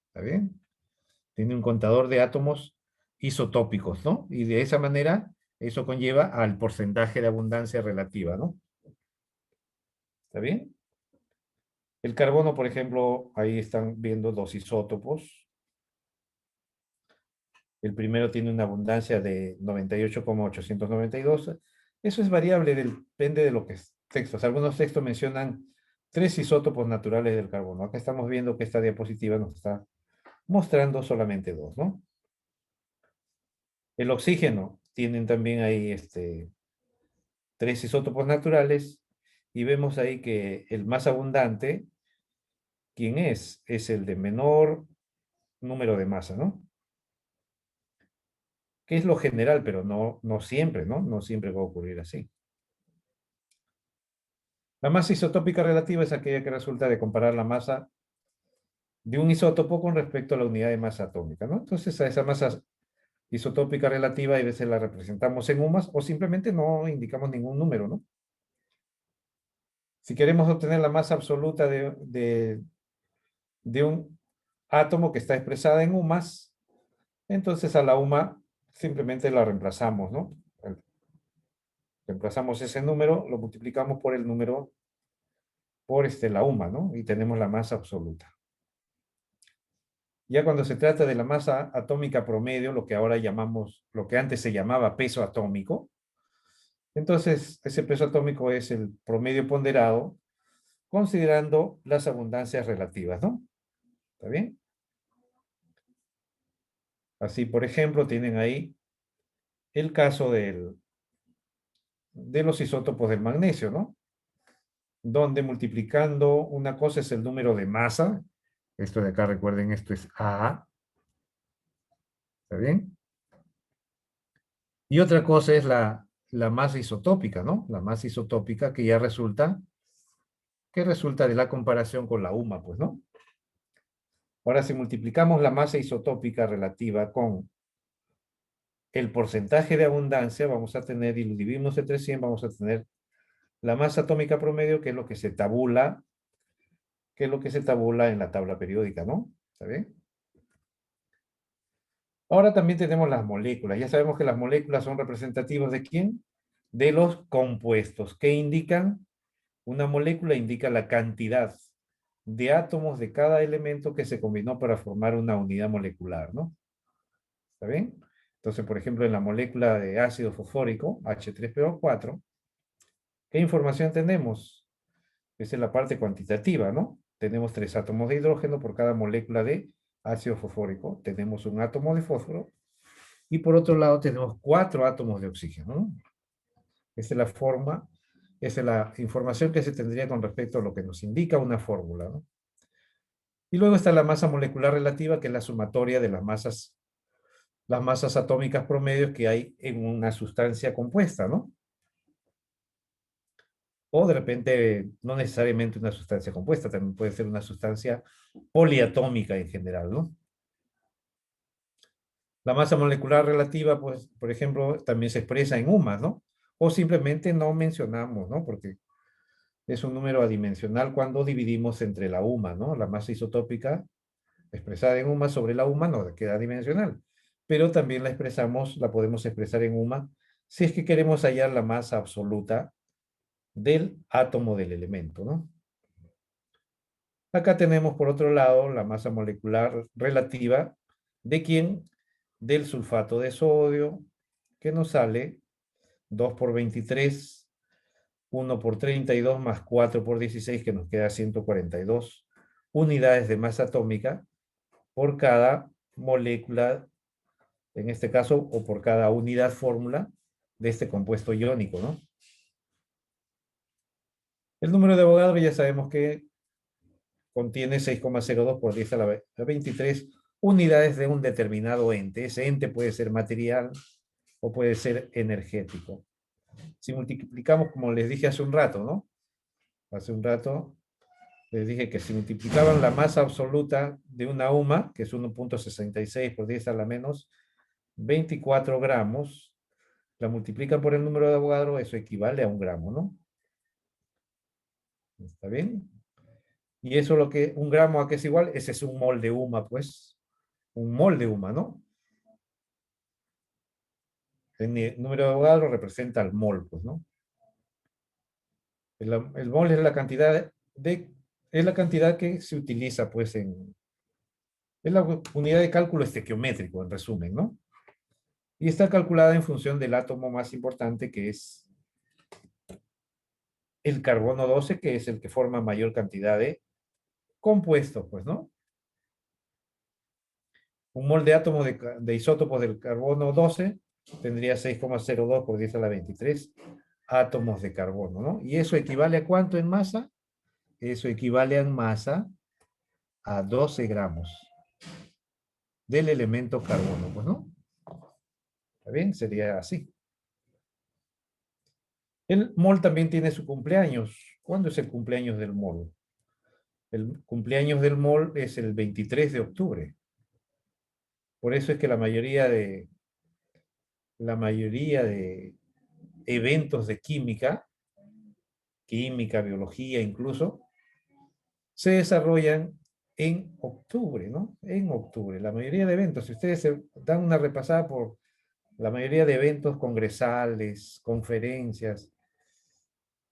¿Está bien? Tiene un contador de átomos isotópicos, ¿no? Y de esa manera, eso conlleva al porcentaje de abundancia relativa, ¿no? ¿Está bien? El carbono, por ejemplo, ahí están viendo dos isótopos. El primero tiene una abundancia de 98,892. Eso es variable, depende de lo que es textos. Algunos textos mencionan 3 isótopos naturales del carbono. Acá estamos viendo que esta diapositiva nos está mostrando solamente 2, ¿no? El oxígeno, tienen también ahí 3 isótopos naturales, y vemos ahí que el más abundante, ¿quién es? Es el de menor número de masa, ¿no? Que es lo general, pero no siempre, ¿no? No siempre va a ocurrir así. La masa isotópica relativa es aquella que resulta de comparar la masa de un isótopo con respecto a la unidad de masa atómica, ¿no? Entonces, a esa masa isotópica relativa, a veces la representamos en UMAS, o simplemente no indicamos ningún número, ¿no? Si queremos obtener la masa absoluta de un átomo que está expresada en UMAS, entonces a la UMA simplemente la reemplazamos, ¿no? Reemplazamos ese número, lo multiplicamos por el número, por la UMA, ¿no? Y tenemos la masa absoluta. Ya cuando se trata de la masa atómica promedio, lo que ahora llamamos, lo que antes se llamaba peso atómico, entonces ese peso atómico es el promedio ponderado, considerando las abundancias relativas, ¿no? ¿Está bien? Así, por ejemplo, tienen ahí el caso de los isótopos del magnesio, ¿no? Donde multiplicando, una cosa es el número de masa, esto de acá, recuerden, esto es A, ¿está bien? Y otra cosa es la masa isotópica, ¿no? La masa isotópica que ya resulta de la comparación con la UMA, pues, ¿no? Ahora, si multiplicamos la masa isotópica relativa con el porcentaje de abundancia, vamos a tener, y lo dividimos entre 100, vamos a tener la masa atómica promedio, que es lo que se tabula, en la tabla periódica, ¿no? ¿Está bien? Ahora también tenemos las moléculas. Ya sabemos que las moléculas son representativas ¿de quién? De los compuestos. ¿Qué indican? Una molécula indica la cantidad de átomos de cada elemento que se combinó para formar una unidad molecular, ¿no? ¿Está bien? Entonces, por ejemplo, en la molécula de ácido fosfórico, H3PO4, ¿qué información tenemos? Esa es la parte cuantitativa, ¿no? Tenemos 3 átomos de hidrógeno por cada molécula de ácido fosfórico. Tenemos un átomo de fósforo. Y por otro lado tenemos 4 átomos de oxígeno, ¿no? Esa es la forma, esa es la información que se tendría con respecto a lo que nos indica una fórmula, ¿no? Y luego está la masa molecular relativa, que es la sumatoria de las masas atómicas promedios que hay en una sustancia compuesta, ¿no? O de repente, no necesariamente una sustancia compuesta, también puede ser una sustancia poliatómica en general, ¿no? La masa molecular relativa, pues, por ejemplo, también se expresa en UMAS, ¿no? O simplemente no mencionamos, ¿no? Porque es un número adimensional cuando dividimos entre la UMA, ¿no? La masa isotópica Expresada en UMA sobre la UMA no queda dimensional, pero también la podemos expresar en UMA si es que queremos hallar la masa absoluta del átomo del elemento, ¿no? Acá tenemos por otro lado la masa molecular relativa de quién, del sulfato de sodio, que nos sale 2 por 23, 1 por 32 más 4 por 16, que nos queda 142 unidades de masa atómica por cada molécula, en este caso, o por cada unidad fórmula de este compuesto iónico, ¿no? El número de Avogadro ya sabemos que contiene 6,02 por 10 a la 23 unidades de un determinado ente. Ese ente puede ser material o puede ser energético. Si multiplicamos, como les dije hace un rato, ¿no? Hace un rato les dije que si multiplicaban la masa absoluta de una UMA, que es 1.66 por 10 a la menos 24 gramos, la multiplican por el número de Avogadro, eso equivale a 1 gramo, ¿no? ¿Está bien? Y eso lo que, 1 gramo a qué es igual, ese es 1 mol de UMA, pues. 1 mol de UMA, ¿no? El número de Avogadro representa el mol, pues, ¿no? El mol es la cantidad que se utiliza, pues, es la unidad de cálculo estequiométrico, en resumen, ¿no? Y está calculada en función del átomo más importante, que es el carbono 12, que es el que forma mayor cantidad de compuestos, pues, ¿no? 1 mol de átomos de isótopos del carbono 12 tendría 6,02 por 10 a la 23 átomos de carbono, ¿no? ¿Y eso equivale a cuánto en masa? Eso equivale en masa a 12 gramos del elemento carbono, pues, ¿no? ¿Está bien? Sería así. El mol también tiene su cumpleaños. ¿Cuándo es el cumpleaños del mol? El cumpleaños del mol es el 23 de octubre. Por eso es que la mayoría de eventos de química, biología incluso, se desarrollan en octubre, ¿no? En octubre. La mayoría de eventos, si ustedes se dan una repasada por la mayoría de eventos congresales, conferencias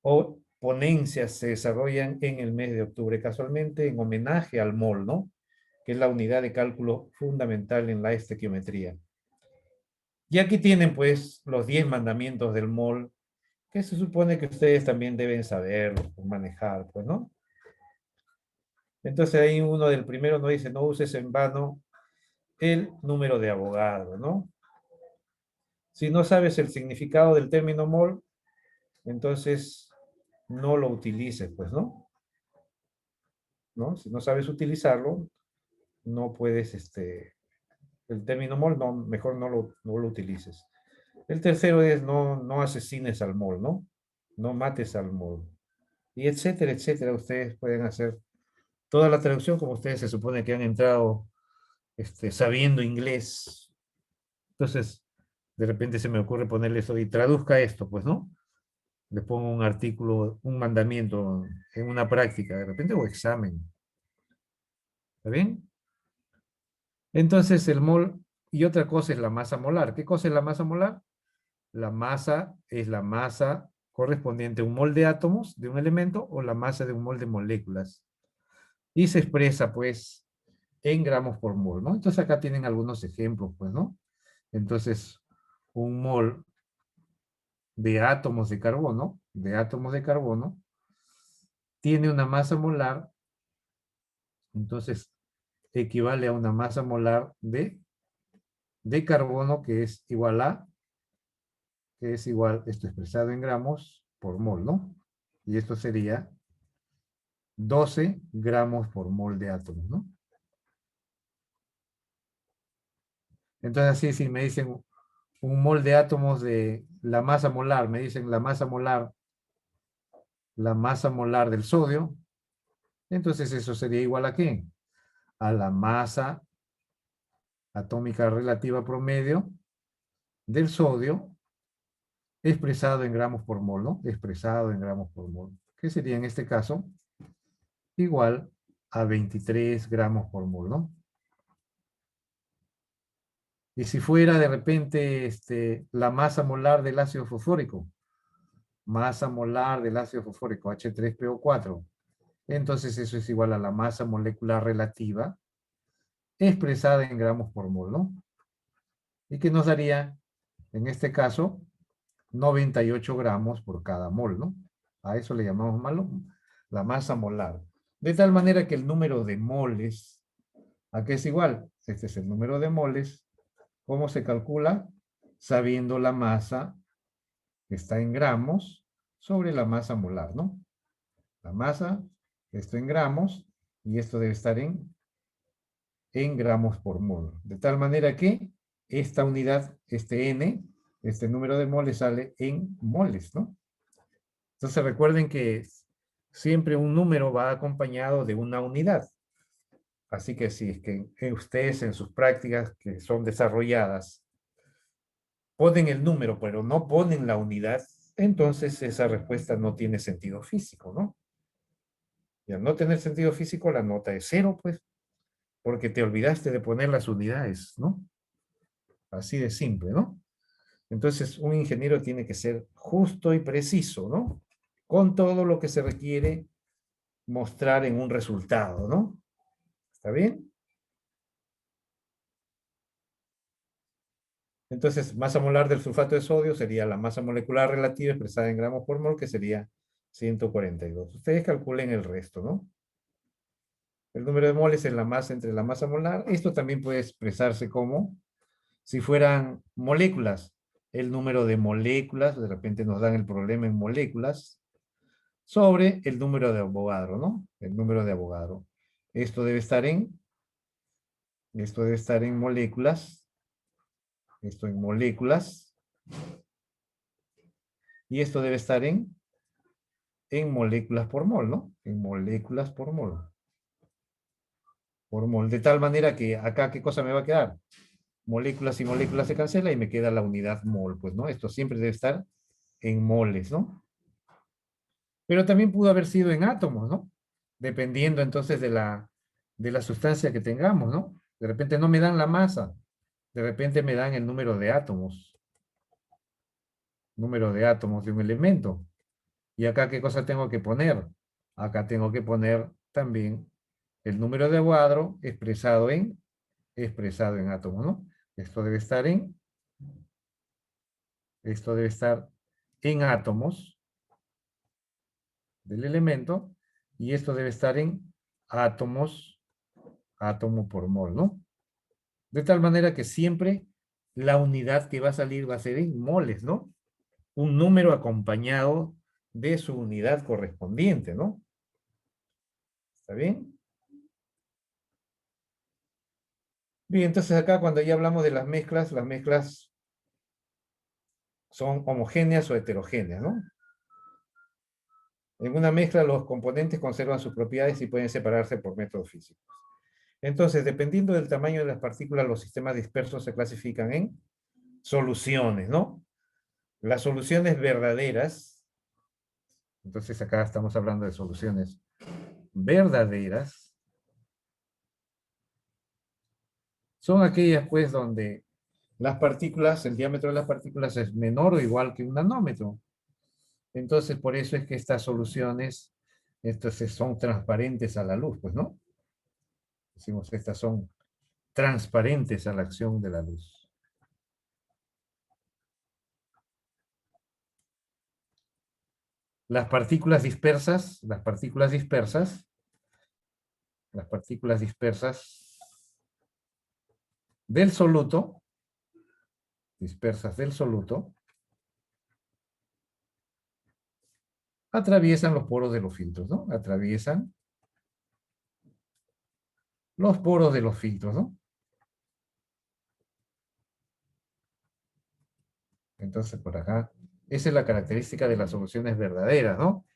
o ponencias se desarrollan en el mes de octubre, casualmente en homenaje al mol, ¿no? Que es la unidad de cálculo fundamental en la estequiometría. Y aquí tienen, pues, los 10 mandamientos del mol, que se supone que ustedes también deben saber manejar, pues, ¿no? Entonces ahí uno del primero nos dice, no uses en vano el número de Avogadro, ¿no? Si no sabes el significado del término mol, entonces no lo utilices, pues, ¿no? ¿No? Si no sabes utilizarlo, no puedes, el término mol, no, mejor no lo utilices. El tercero es no asesines al mol, ¿no? No mates al mol. Y etcétera, etcétera. Ustedes pueden hacer toda la traducción como ustedes se supone que han entrado sabiendo inglés. Entonces, de repente se me ocurre ponerle eso y traduzca esto, pues, ¿no? Le pongo un artículo, un mandamiento en una práctica, de repente, o examen. ¿Está bien? Entonces, el mol, y otra cosa es la masa molar. ¿Qué cosa es la masa molar? La masa es la masa correspondiente a un mol de átomos de un elemento o la masa de un mol de moléculas. Y se expresa, pues, en gramos por mol, ¿no? Entonces acá tienen algunos ejemplos, pues, ¿no? Entonces, un mol de átomos de carbono, tiene una masa molar, entonces equivale a una masa molar de carbono que es igual, esto expresado en gramos por mol, ¿no? Y esto sería 12 gramos por mol de átomos, ¿no? Entonces así si me dicen un mol de átomos de la masa molar, me dicen la masa molar del sodio, entonces eso sería igual a ¿qué? A la masa atómica relativa promedio del sodio expresado en gramos por mol, ¿no? Expresado en gramos por mol, que sería en este caso igual a 23 gramos por mol, ¿no? Y si fuera de repente la masa molar del ácido fosfórico, masa molar del ácido fosfórico, H3PO4, entonces eso es igual a la masa molecular relativa expresada en gramos por mol, ¿no? Y que nos daría, en este caso, 98 gramos por cada mol, ¿no? A eso le llamamos la masa molar. De tal manera que el número de moles, ¿a qué es igual? Este es el número de moles. ¿Cómo se calcula? Sabiendo la masa que está en gramos sobre la masa molar, ¿no? La masa, esto en gramos, y esto debe estar en gramos por mol. De tal manera que esta unidad, este N, este número de moles sale en moles, ¿no? Entonces recuerden que siempre un número va acompañado de una unidad. Así que si es que ustedes en sus prácticas que son desarrolladas ponen el número, pero no ponen la unidad, entonces esa respuesta no tiene sentido físico, ¿no? Y al no tener sentido físico, la nota es 0, pues, porque te olvidaste de poner las unidades, ¿no? Así de simple, ¿no? Entonces, un ingeniero tiene que ser justo y preciso, ¿no? Con todo lo que se requiere mostrar en un resultado, ¿no? ¿Está bien? Entonces, masa molar del sulfato de sodio sería la masa molecular relativa expresada en gramos por mol, que sería 142. Ustedes calculen el resto, ¿no? El número de moles en la masa entre la masa molar. Esto también puede expresarse como si fueran moléculas. El número de moléculas, de repente nos dan el problema en moléculas, sobre el número de Avogadro, ¿no? El número de Avogadro. Esto debe estar en moléculas, esto en moléculas, y esto debe estar en moléculas por mol, ¿no? En moléculas por mol. Por mol. De tal manera que acá, ¿qué cosa me va a quedar? Moléculas y moléculas se cancela y me queda la unidad mol, pues, ¿no? Esto siempre debe estar en moles, ¿no? Pero también pudo haber sido en átomos, ¿no? Dependiendo entonces de la sustancia que tengamos, ¿no? De repente no me dan la masa, de repente me dan el número de átomos de un elemento. ¿Y acá qué cosa tengo que poner? Acá tengo que poner también el número de Avogadro expresado en átomos, ¿no? Esto debe estar en átomos del elemento, y esto debe estar en átomos, átomo por mol, ¿no? De tal manera que siempre la unidad que va a salir va a ser en moles, ¿no? Un número acompañado de su unidad correspondiente, ¿no? ¿Está bien? Bien, entonces acá cuando ya hablamos de las mezclas son homogéneas o heterogéneas, ¿no? En una mezcla los componentes conservan sus propiedades y pueden separarse por métodos físicos. Entonces, dependiendo del tamaño de las partículas, los sistemas dispersos se clasifican en soluciones, ¿no? Las soluciones verdaderas, entonces acá estamos hablando de soluciones verdaderas, son aquellas pues donde las partículas, el diámetro de las partículas es menor o igual que un nanómetro. Entonces, por eso es que estas soluciones, entonces son transparentes a la luz, pues, ¿no? Decimos, estas son transparentes a la acción de la luz. Las partículas dispersas del soluto, atraviesan los poros de los filtros, ¿no? Atraviesan los poros de los filtros, ¿no? Entonces, por acá, esa es la característica de las soluciones verdaderas, ¿no?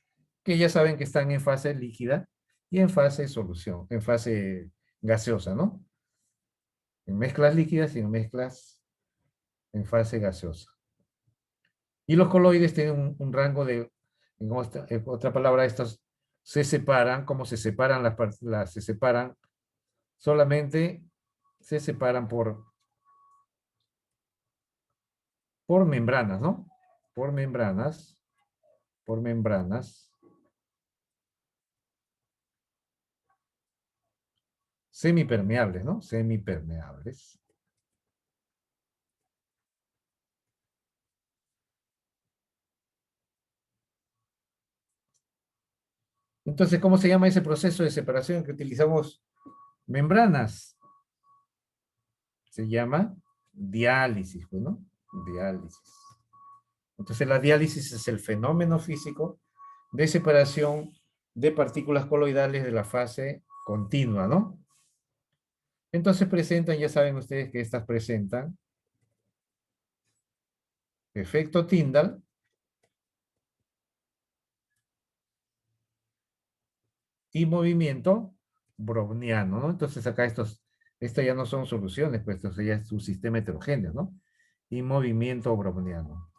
Que ya saben que están en fase líquida y en fase solución, en fase gaseosa, ¿no? En mezclas líquidas y en mezclas en fase gaseosa. Y los coloides tienen un rango de, en otra palabra, estos se separan, ¿cómo se separan se separan? Solamente se separan por por membranas, ¿no? Por membranas. Semipermeables, ¿no? Semipermeables. Entonces, ¿cómo se llama ese proceso de separación que utilizamos membranas? Se llama diálisis, pues, ¿no? Diálisis. Entonces, la diálisis es el fenómeno físico de separación de partículas coloidales de la fase continua, ¿no? Entonces presentan, ya saben ustedes que estas presentan efecto Tyndall y movimiento browniano, ¿no? Entonces acá estas ya no son soluciones, pues esto ya es un sistema heterogéneo, ¿no? Y movimiento browniano.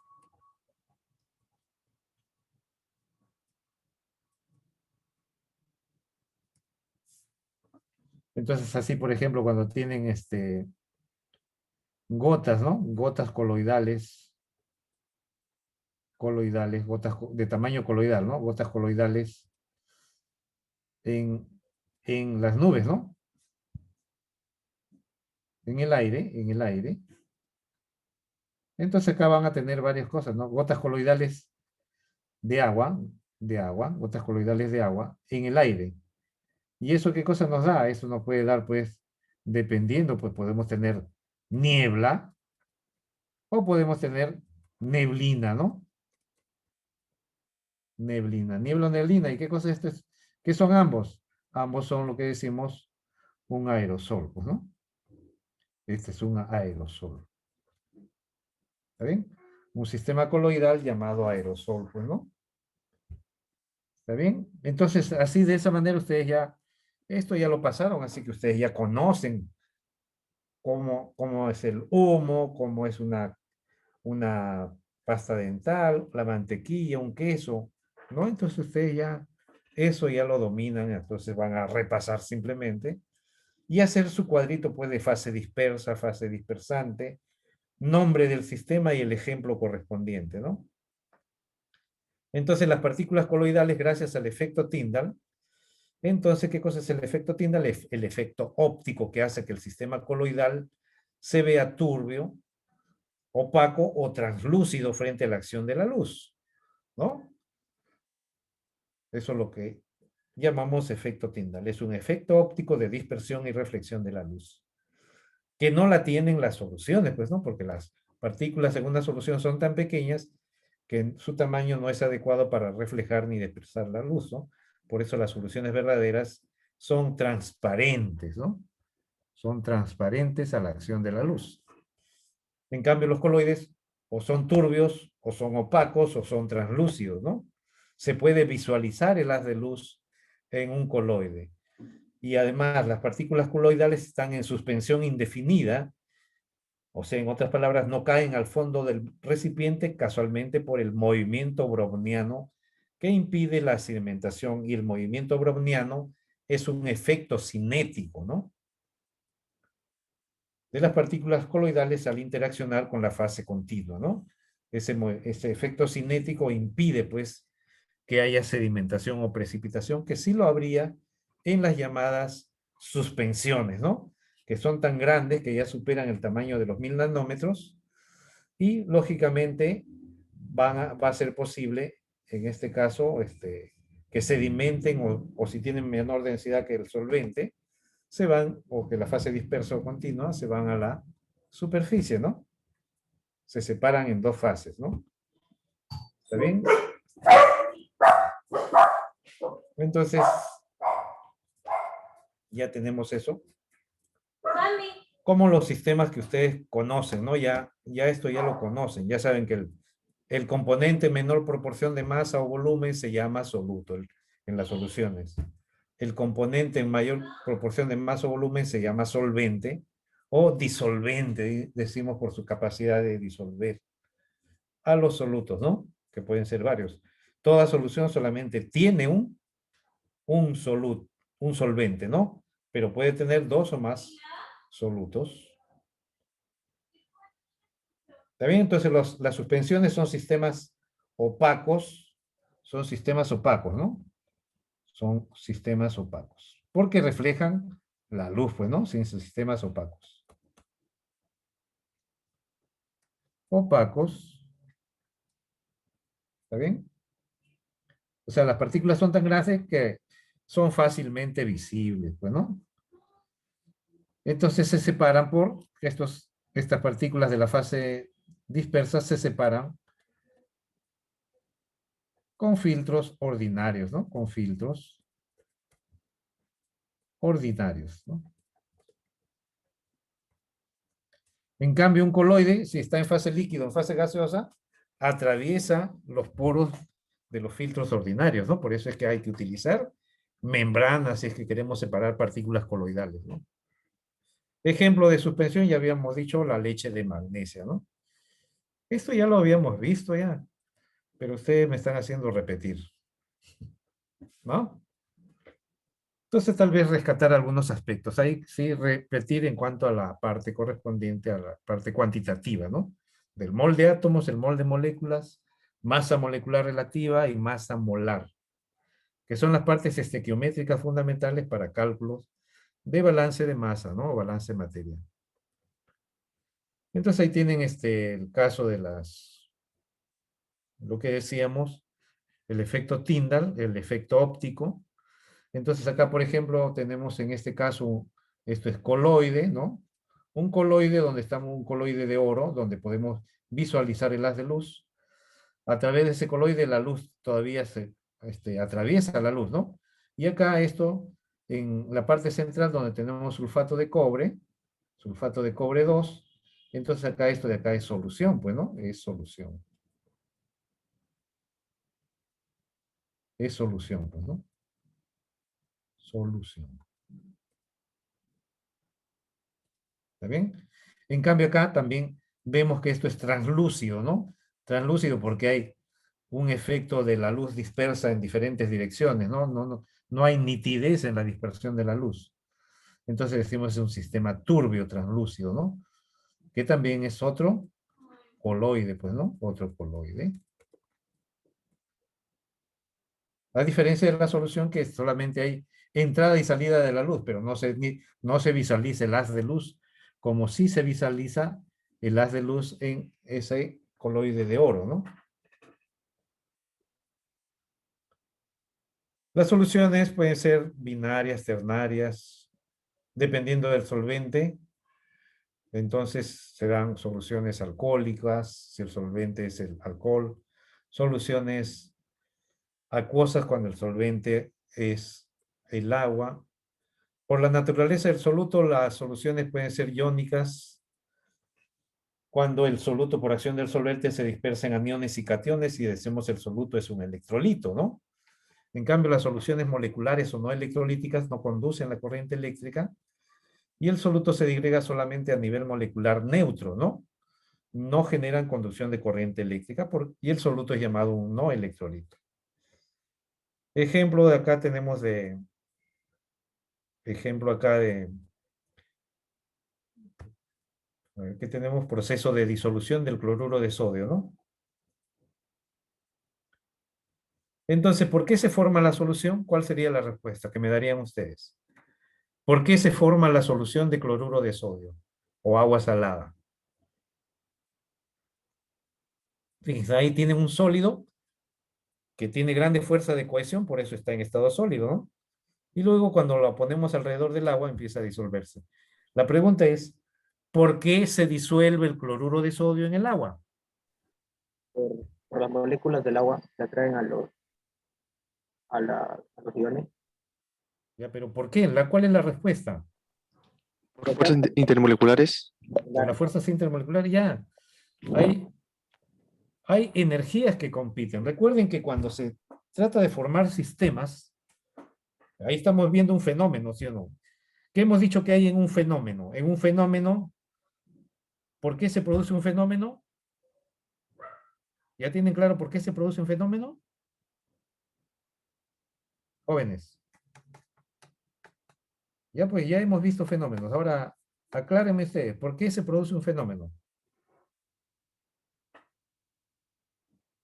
Entonces así, por ejemplo, cuando tienen gotas, ¿no? Gotas coloidales, gotas de tamaño coloidal, ¿no? Gotas coloidales en las nubes, ¿no? En el aire. Entonces acá van a tener varias cosas, ¿no? Gotas coloidales de agua, gotas coloidales de agua en el aire. ¿Y eso qué cosa nos da? Eso nos puede dar, pues, dependiendo, pues podemos tener niebla o podemos tener neblina, ¿no? Niebla o neblina. ¿Y qué cosa es? ¿Qué son ambos? Ambos son lo que decimos un aerosol, pues, ¿no? Este es un aerosol. ¿Está bien? Un sistema coloidal llamado aerosol, pues, ¿no? ¿Está bien? Entonces, así de esa manera ustedes ya, esto ya lo pasaron, así que ustedes ya conocen cómo es el humo, cómo es una pasta dental, la mantequilla, un queso, ¿no? Entonces ustedes ya, eso ya lo dominan, entonces van a repasar simplemente y hacer su cuadrito, pues, de fase dispersa, fase dispersante, nombre del sistema y el ejemplo correspondiente, ¿no? Entonces las partículas coloidales, gracias al efecto Tyndall, entonces, ¿qué cosa es el efecto Tyndall? El efecto óptico que hace que el sistema coloidal se vea turbio, opaco o translúcido frente a la acción de la luz, ¿no? Eso es lo que llamamos efecto Tyndall. Es un efecto óptico de dispersión y reflexión de la luz, que no la tienen las soluciones, pues, ¿no? Porque las partículas en una solución son tan pequeñas que su tamaño no es adecuado para reflejar ni dispersar la luz, ¿no? Por eso las soluciones verdaderas son transparentes, ¿no? Son transparentes a la acción de la luz. En cambio, los coloides o son turbios, o son opacos, o son translúcidos, ¿no? Se puede visualizar el haz de luz en un coloide. Y además, las partículas coloidales están en suspensión indefinida, o sea, en otras palabras, no caen al fondo del recipiente casualmente por el movimiento browniano que impide la sedimentación, y el movimiento browniano es un efecto cinético, ¿no? De las partículas coloidales al interaccionar con la fase continua, ¿no? Ese efecto cinético impide, pues, que haya sedimentación o precipitación, que sí lo habría en las llamadas suspensiones, ¿no? Que son tan grandes que ya superan el tamaño de los 1000 nanómetros y, lógicamente, va a ser posible, en este caso, que sedimenten o si tienen menor densidad que el solvente, se van, o que la fase dispersa o continua, se van a la superficie, ¿no? Se separan en dos fases, ¿no? ¿Está bien? Entonces, ya tenemos eso. Como los sistemas que ustedes conocen, ¿no? Ya esto ya lo conocen, ya saben que el componente menor proporción de masa o volumen se llama soluto en las soluciones. El componente en mayor proporción de masa o volumen se llama solvente o disolvente, decimos por su capacidad de disolver a los solutos, ¿no? Que pueden ser varios. Toda solución solamente tiene un solvente, ¿no? Pero puede tener dos o más solutos. ¿Está bien? Entonces las suspensiones son sistemas opacos, ¿no? Son sistemas opacos, porque reflejan la luz, pues, ¿no? Sin sistemas opacos. Opacos, ¿está bien? O sea, las partículas son tan grandes que son fácilmente visibles, pues, ¿no? Entonces se separan por estas partículas de la fase dispersa se separan con filtros ordinarios, ¿no? Con filtros ordinarios, ¿no? En cambio, un coloide, si está en fase líquido, en fase gaseosa, atraviesa los poros de los filtros ordinarios, ¿no? Por eso es que hay que utilizar membranas si es que queremos separar partículas coloidales, ¿no? Ejemplo de suspensión, ya habíamos dicho, la leche de magnesia, ¿no? Esto ya lo habíamos visto ya, pero ustedes me están haciendo repetir, ¿no? Entonces, tal vez rescatar algunos aspectos. Hay sí repetir en cuanto a la parte correspondiente a la parte cuantitativa, ¿no? Del mol de átomos, el mol de moléculas, masa molecular relativa y masa molar, que son las partes estequiométricas fundamentales para cálculos de balance de masa, ¿no? O balance de materia. Entonces, ahí tienen el caso de lo que decíamos, el efecto Tyndall, el efecto óptico. Entonces acá, por ejemplo, tenemos en este caso, esto es coloide, ¿no? Un coloide donde estamos, un coloide de oro, donde podemos visualizar el haz de luz. A través de ese coloide la luz todavía se atraviesa la luz, ¿no? Y acá esto, en la parte central donde tenemos sulfato de cobre 2, entonces acá esto de acá es solución, pues, ¿no? Es solución. Es solución, pues, ¿no? Solución. ¿Está bien? En cambio acá también vemos que esto es translúcido, ¿no? Translúcido porque hay un efecto de la luz dispersa en diferentes direcciones, ¿no? No hay nitidez en la dispersión de la luz. Entonces decimos es un sistema turbio translúcido, ¿no? Que también es otro coloide, pues, ¿no? Otro coloide. A diferencia de la solución que solamente hay entrada y salida de la luz, pero no se visualiza el haz de luz como sí se visualiza el haz de luz en ese coloide de oro, ¿no? Las soluciones pueden ser binarias, ternarias, dependiendo del solvente. Entonces serán soluciones alcohólicas, si el solvente es el alcohol, soluciones acuosas cuando el solvente es el agua. Por la naturaleza del soluto, las soluciones pueden ser iónicas cuando el soluto por acción del solvente se dispersa en aniones y cationes y decimos el soluto es un electrolito, ¿no? En cambio, las soluciones moleculares o no electrolíticas no conducen la corriente eléctrica y el soluto se digrega solamente a nivel molecular neutro, ¿no? No generan conducción de corriente eléctrica y el soluto es llamado un no electrolito. Ejemplo de acá tenemos que tenemos proceso de disolución del cloruro de sodio, ¿no? Entonces, ¿por qué se forma la solución? ¿Cuál sería la respuesta que me darían ustedes? ¿Por qué se forma la solución de cloruro de sodio o agua salada? Fíjense, ahí tienen un sólido que tiene grande fuerza de cohesión, por eso está en estado sólido, ¿no? Y luego cuando lo ponemos alrededor del agua empieza a disolverse. La pregunta es, ¿por qué se disuelve el cloruro de sodio en el agua? Por las moléculas del agua que atraen a los iones. Ya, pero ¿por qué? ¿Cuál es la respuesta? Por fuerzas intermoleculares. Por las fuerzas intermoleculares ya. Hay energías que compiten. Recuerden que cuando se trata de formar sistemas, ahí estamos viendo un fenómeno, ¿sí o no? ¿Qué hemos dicho que hay en un fenómeno? En un fenómeno, ¿por qué se produce un fenómeno? ¿Ya tienen claro por qué se produce un fenómeno? Jóvenes. Ya pues, ya hemos visto fenómenos. Ahora, aclárenme ustedes, ¿por qué se produce un fenómeno?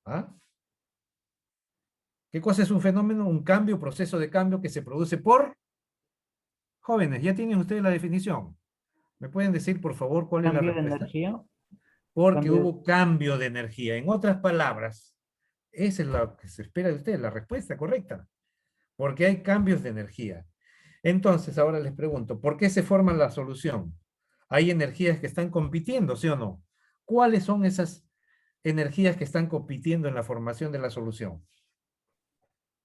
¿Ah? ¿Qué cosa es un fenómeno? Un cambio, proceso de cambio que se produce por... Jóvenes, ¿ya tienen ustedes la definición? ¿Me pueden decir, por favor, cuál es la Cambio de respuesta? energía. Porque Cambio- hubo cambio de energía. En otras palabras, esa es lo que se espera de ustedes, la respuesta correcta. Porque hay cambios de energía. Entonces, ahora les pregunto, ¿por qué se forma la solución? Hay energías que están compitiendo, ¿sí o no? ¿Cuáles son esas energías que están compitiendo en la formación de la solución?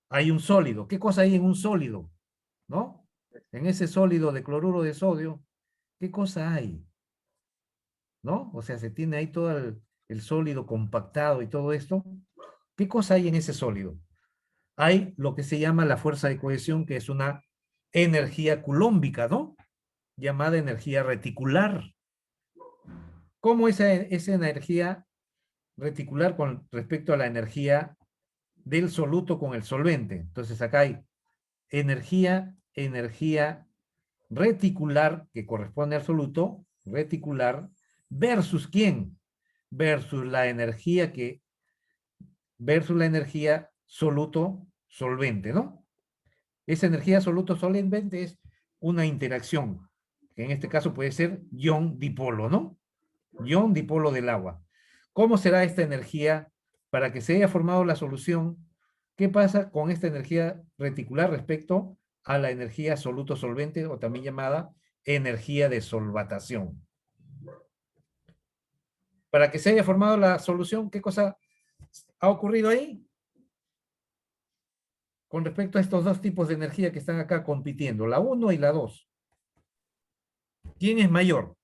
Hay un sólido. ¿Qué cosa hay en un sólido? ¿No? En ese sólido de cloruro de sodio, ¿qué cosa hay? ¿No? O sea, se tiene ahí todo el sólido compactado y todo esto. ¿Qué cosa hay en ese sólido? Hay lo que se llama la fuerza de cohesión, que es una energía culómbica, ¿no? Llamada energía reticular. ¿Cómo esa energía reticular con respecto a la energía del soluto con el solvente? Entonces acá hay energía reticular que corresponde al soluto, reticular, versus ¿quién? Versus la energía soluto solvente, ¿no? Esa energía soluto solvente es una interacción, que en este caso puede ser ion dipolo, ¿no? Ion dipolo del agua. ¿Cómo será esta energía para que se haya formado la solución? ¿Qué pasa con esta energía reticular respecto a la energía soluto solvente o también llamada energía de solvatación? Para que se haya formado la solución, ¿qué cosa ha ocurrido ahí? Con respecto a estos dos tipos de energía que están acá compitiendo, la 1 y la 2. ¿Quién es mayor?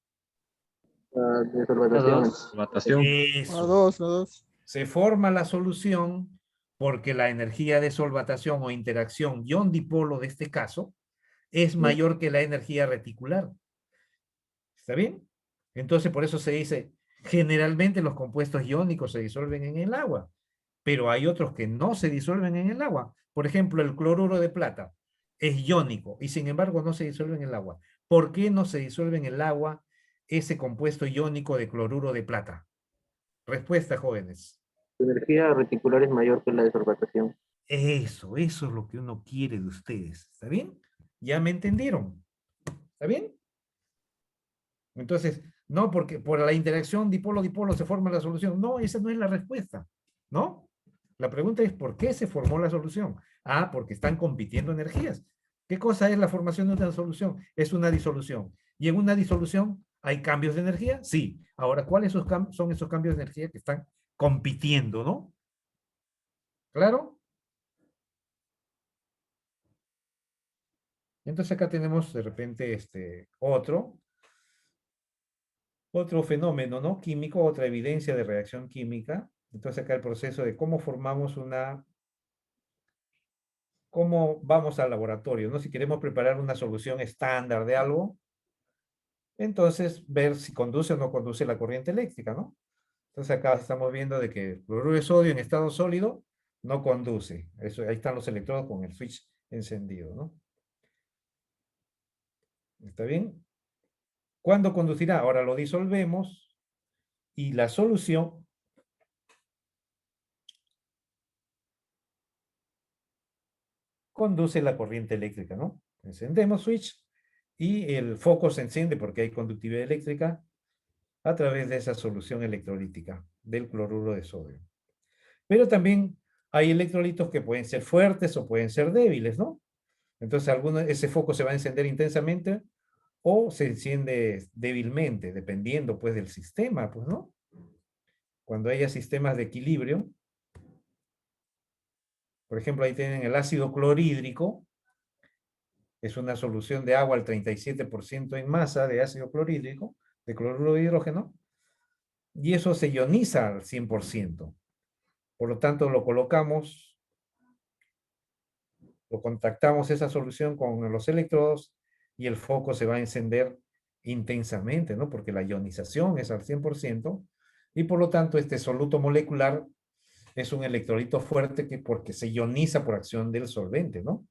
de solvatación. Matación. Eso. La dos. Se forma la solución porque la energía de solvatación o interacción ion-dipolo de este caso es mayor que la energía reticular. ¿Está bien? Entonces, por eso se dice, generalmente los compuestos iónicos se disuelven en el agua, pero hay otros que no se disuelven en el agua. Por ejemplo, el cloruro de plata es iónico y sin embargo no se disuelve en el agua. ¿Por qué no se disuelve en el agua ese compuesto iónico de cloruro de plata? Respuesta, jóvenes. La energía reticular es mayor que la de solvatación. Eso es lo que uno quiere de ustedes. ¿Está bien? ¿Ya me entendieron? ¿Está bien? Entonces, no porque por la interacción dipolo-dipolo se forma la solución. No, esa no es la respuesta. ¿No? La pregunta es ¿por qué se formó la solución? Ah, porque están compitiendo energías. ¿Qué cosa es la formación de una solución? Es una disolución. ¿Y en una disolución hay cambios de energía? Sí. Ahora, ¿cuáles son esos cambios de energía que están compitiendo, no? ¿Claro? Entonces acá tenemos de repente otro fenómeno, ¿no? Químico, otra evidencia de reacción química. Entonces acá el proceso de cómo formamos cómo vamos al laboratorio, ¿no? Si queremos preparar una solución estándar de algo, entonces ver si conduce o no conduce la corriente eléctrica, ¿no? Entonces acá estamos viendo de que el cloruro de sodio en estado sólido no conduce. Eso, ahí están los electrodos con el switch encendido, ¿no? ¿Está bien? ¿Cuándo conducirá? Ahora lo disolvemos y la solución conduce la corriente eléctrica, ¿no? Encendemos switch y el foco se enciende porque hay conductividad eléctrica a través de esa solución electrolítica del cloruro de sodio. Pero también hay electrolitos que pueden ser fuertes o pueden ser débiles, ¿no? Entonces ese foco se va a encender intensamente o se enciende débilmente, dependiendo pues del sistema, pues, ¿no? Cuando haya sistemas de equilibrio, por ejemplo, ahí tienen el ácido clorhídrico, es una solución de agua al 37% en masa de ácido clorhídrico, de cloruro de hidrógeno, y eso se ioniza al 100%. Por lo tanto, lo contactamos esa solución con los electrodos y el foco se va a encender intensamente, ¿no? Porque la ionización es al 100% y por lo tanto este soluto molecular es un electrolito fuerte porque se ioniza por acción del solvente, ¿no?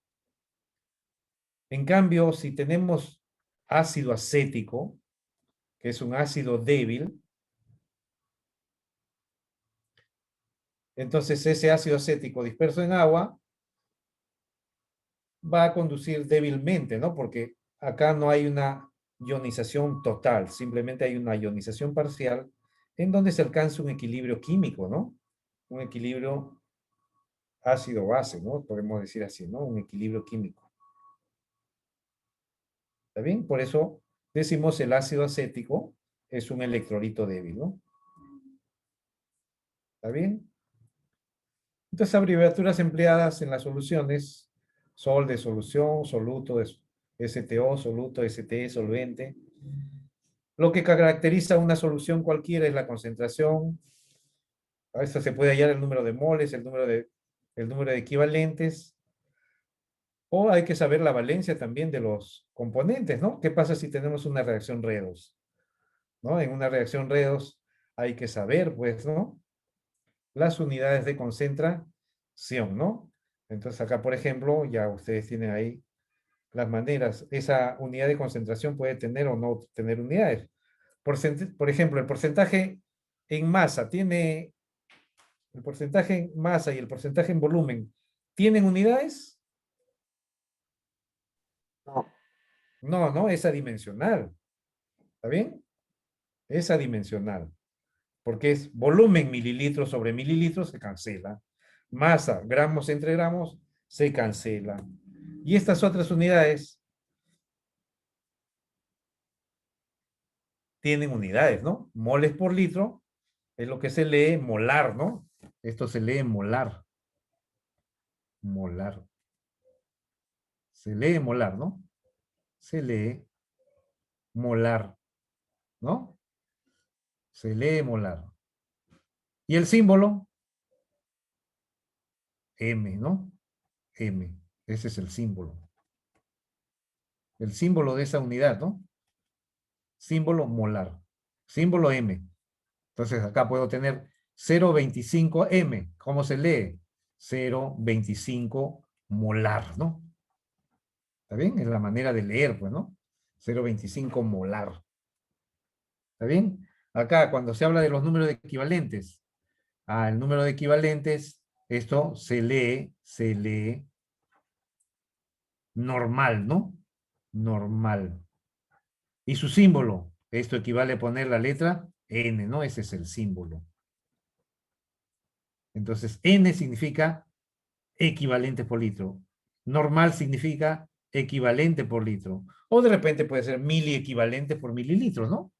En cambio, si tenemos ácido acético, que es un ácido débil, Entonces ese ácido acético disperso en agua va a conducir débilmente, ¿no? Porque acá no hay una ionización total, simplemente hay una ionización parcial en donde se alcanza un equilibrio químico, ¿no? Un equilibrio ácido-base, ¿no? Podemos decir así, ¿no? Un equilibrio químico. ¿Está bien? Por eso decimos el ácido acético es un electrolito débil, ¿no? ¿Está bien? Entonces, abreviaturas empleadas en las soluciones, sol de solución, soluto de STO, soluto, STE, solvente. Lo que caracteriza una solución cualquiera es la concentración. A veces se puede hallar el número de moles, el número de equivalentes, o hay que saber la valencia también de los componentes, ¿no? ¿Qué pasa si tenemos una reacción redox? ¿No? En una reacción redox hay que saber, pues, ¿no? Las unidades de concentración, ¿no? Entonces acá, por ejemplo, ya ustedes tienen ahí las maneras. Esa unidad de concentración puede tener o no tener unidades. Por ejemplo, el porcentaje en masa tiene, el porcentaje en masa y el porcentaje en volumen, ¿tienen unidades? No. No, no, es adimensional. ¿Está bien? Es adimensional. Porque es volumen mililitros sobre mililitros, se cancela. Masa, gramos entre gramos, se cancela. Y estas otras unidades tienen unidades, ¿no? Moles por litro es lo que se lee molar, ¿no? Esto se lee molar. Molar. Se lee molar, ¿no? Se lee molar, ¿no? Se lee molar. Y el símbolo, M, ¿no? M. Ese es el símbolo. El símbolo de esa unidad, ¿no? Símbolo molar. Símbolo M. Entonces acá puedo tener 0,25 M. ¿Cómo se lee? 0,25 molar, ¿no? ¿Está bien? Es la manera de leer, pues, ¿no? 0,25 molar. ¿Está bien? Acá, cuando se habla de los números de equivalentes, el número de equivalentes, esto se lee normal, ¿no? Normal. Y su símbolo, esto equivale a poner la letra N, ¿no? Ese es el símbolo. Entonces, N significa equivalente por litro. Normal significa equivalente por litro. O de repente puede ser miliequivalente por mililitros, ¿no?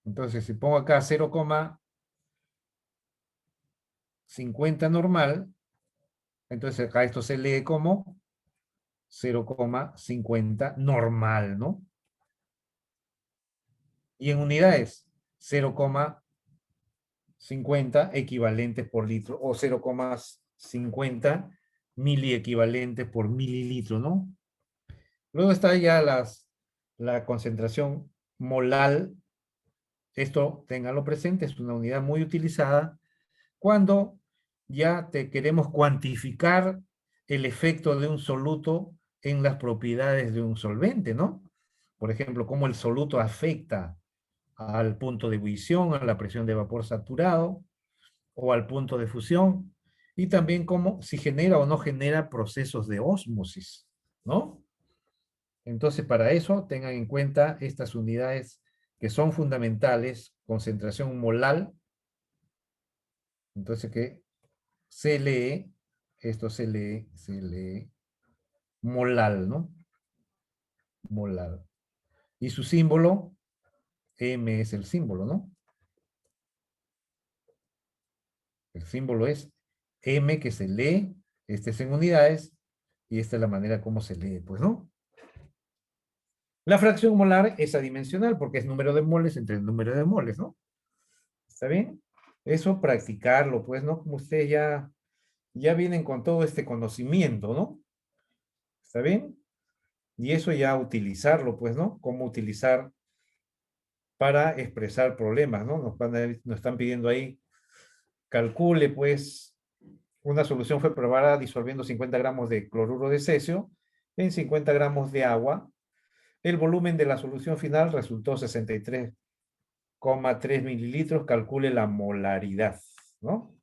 Entonces, si pongo acá 0,50 normal, entonces acá esto se lee como 0,50 normal, ¿no? Y en unidades, 0,50 equivalentes por litro o 0,50 miliequivalentes por mililitro, ¿no? Luego está ya la concentración molal. Esto, ténganlo presente, es una unidad muy utilizada cuando ya queremos cuantificar el efecto de un soluto en las propiedades de un solvente, ¿no? Por ejemplo, cómo el soluto afecta al punto de ebullición, a la presión de vapor saturado o al punto de fusión, y también cómo si genera o no genera procesos de ósmosis, ¿no? Entonces, para eso, tengan en cuenta estas unidades que son fundamentales, concentración molal, entonces que se lee, esto se lee molal, ¿no? Molal. Y su símbolo, M es el símbolo, ¿no? El símbolo es M que se lee, este es en unidades, y esta es la manera como se lee, pues, ¿no? La fracción molar es adimensional porque es número de moles entre el número de moles, ¿no? ¿Está bien? Eso practicarlo, pues, ¿no? Como ustedes ya vienen con todo este conocimiento, ¿no? ¿Está bien? Y eso ya utilizarlo, pues, ¿no? Cómo utilizar para expresar problemas, ¿no? Nos están pidiendo ahí, calcule, pues, una solución fue probada disolviendo 50 gramos de cloruro de cesio en 50 gramos de agua. El volumen de la solución final resultó 63,3 mililitros. Calcule la molaridad, ¿no?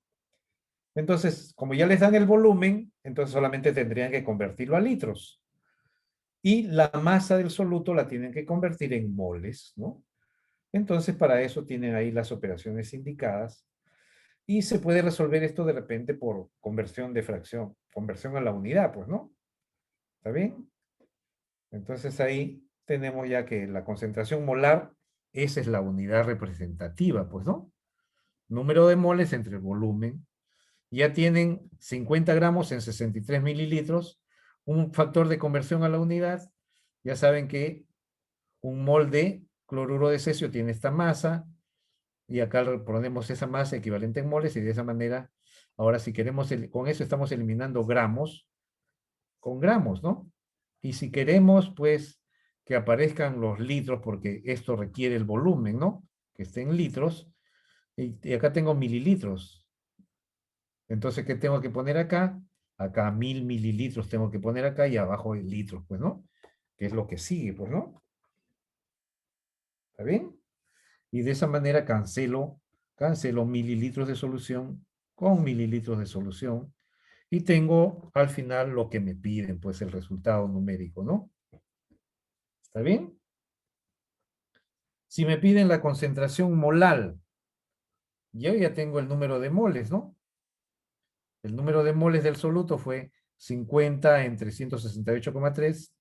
Entonces, como ya les dan el volumen, entonces solamente tendrían que convertirlo a litros. Y la masa del soluto la tienen que convertir en moles, ¿no? Entonces, para eso tienen ahí las operaciones indicadas. Y se puede resolver esto de repente por conversión de fracción, conversión a la unidad, pues, ¿no? ¿Está bien? Entonces ahí tenemos ya que la concentración molar, esa es la unidad representativa, pues, ¿no? Número de moles entre el volumen. Ya tienen 50 gramos en 63 mililitros, un factor de conversión a la unidad. Ya saben que un mol de cloruro de cesio tiene esta masa, y acá ponemos esa masa equivalente en moles, y de esa manera, ahora si queremos, con eso estamos eliminando gramos, con gramos, ¿no? Y si queremos, pues, que aparezcan los litros, porque esto requiere el volumen, ¿no? Que esté en litros, y acá tengo mililitros. Entonces, ¿qué tengo que poner acá? Acá 1000 mililitros tengo que poner acá, y abajo el litros, pues, ¿no? Que es lo que sigue, pues, ¿no? ¿Está bien? Y de esa manera cancelo mililitros de solución con mililitros de solución, y tengo al final lo que me piden, pues el resultado numérico, ¿no? ¿Está bien? Si me piden la concentración molal, yo ya tengo el número de moles, ¿no? El número de moles del soluto fue 50 en 368,3.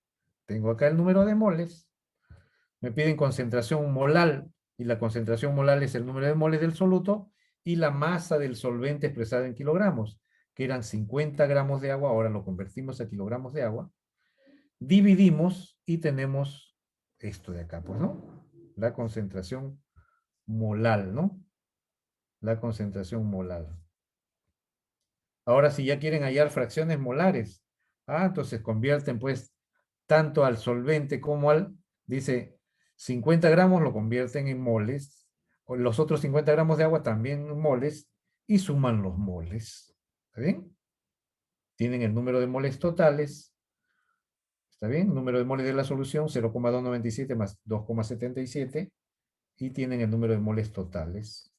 Tengo acá el número de moles. Me piden concentración molal, y la concentración molal es el número de moles del soluto y la masa del solvente expresada en kilogramos, que eran 50 gramos de agua, ahora lo convertimos a kilogramos de agua. Dividimos y tenemos esto de acá, pues, ¿no? La concentración molal, ¿no? La concentración molal. Ahora, si ya quieren hallar fracciones molares, entonces convierten, pues, tanto al solvente como dice, 50 gramos lo convierten en moles, o los otros 50 gramos de agua también en moles, y suman los moles. ¿Está bien? Tienen el número de moles totales. ¿Está bien? Número de moles de la solución, 0,297 más 2,77, y tienen el número de moles totales.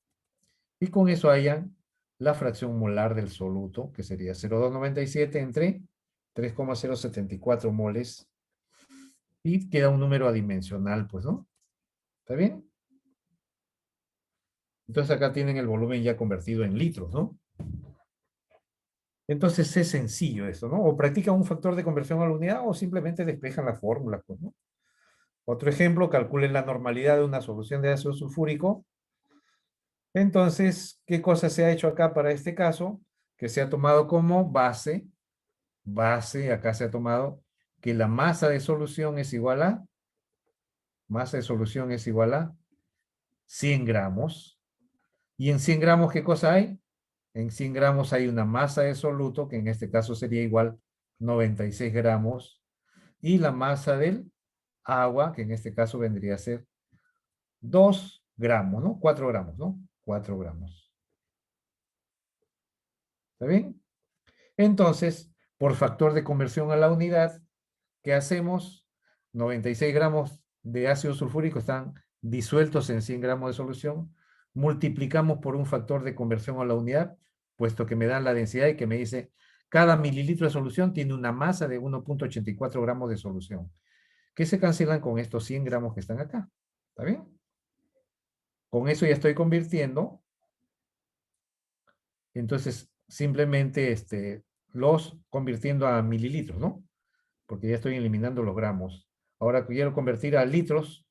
Y con eso hallan la fracción molar del soluto, que sería 0,297 entre 3,074 moles, y queda un número adimensional, pues, ¿no? ¿Está bien? Entonces acá tienen el volumen ya convertido en litros, ¿no? Entonces es sencillo eso, ¿no? O practican un factor de conversión a la unidad, o simplemente despejan la fórmula, pues, ¿no? Otro ejemplo, calculen la normalidad de una solución de ácido sulfúrico. Entonces, ¿qué cosa se ha hecho acá para este caso? Que se ha tomado como base, acá se ha tomado que la masa de solución es igual a, 100 gramos. ¿Y en 100 gramos qué cosa hay? En 100 gramos hay una masa de soluto, que en este caso sería igual 96 gramos, y la masa del agua, que en este caso vendría a ser 2 gramos, ¿no? 4 gramos, ¿no? 4 gramos. ¿Está bien? Entonces, por factor de conversión a la unidad, ¿qué hacemos? 96 gramos de ácido sulfúrico están disueltos en 100 gramos de solución. Multiplicamos por un factor de conversión a la unidad, puesto que me dan la densidad y que me dice cada mililitro de solución tiene una masa de 1,84 gramos de solución, que se cancelan con estos 100 gramos que están acá. ¿Está bien? Con eso ya estoy convirtiendo. Entonces, simplemente los convirtiendo a mililitros, ¿no? Porque ya estoy eliminando los gramos. Ahora quiero convertir a litros,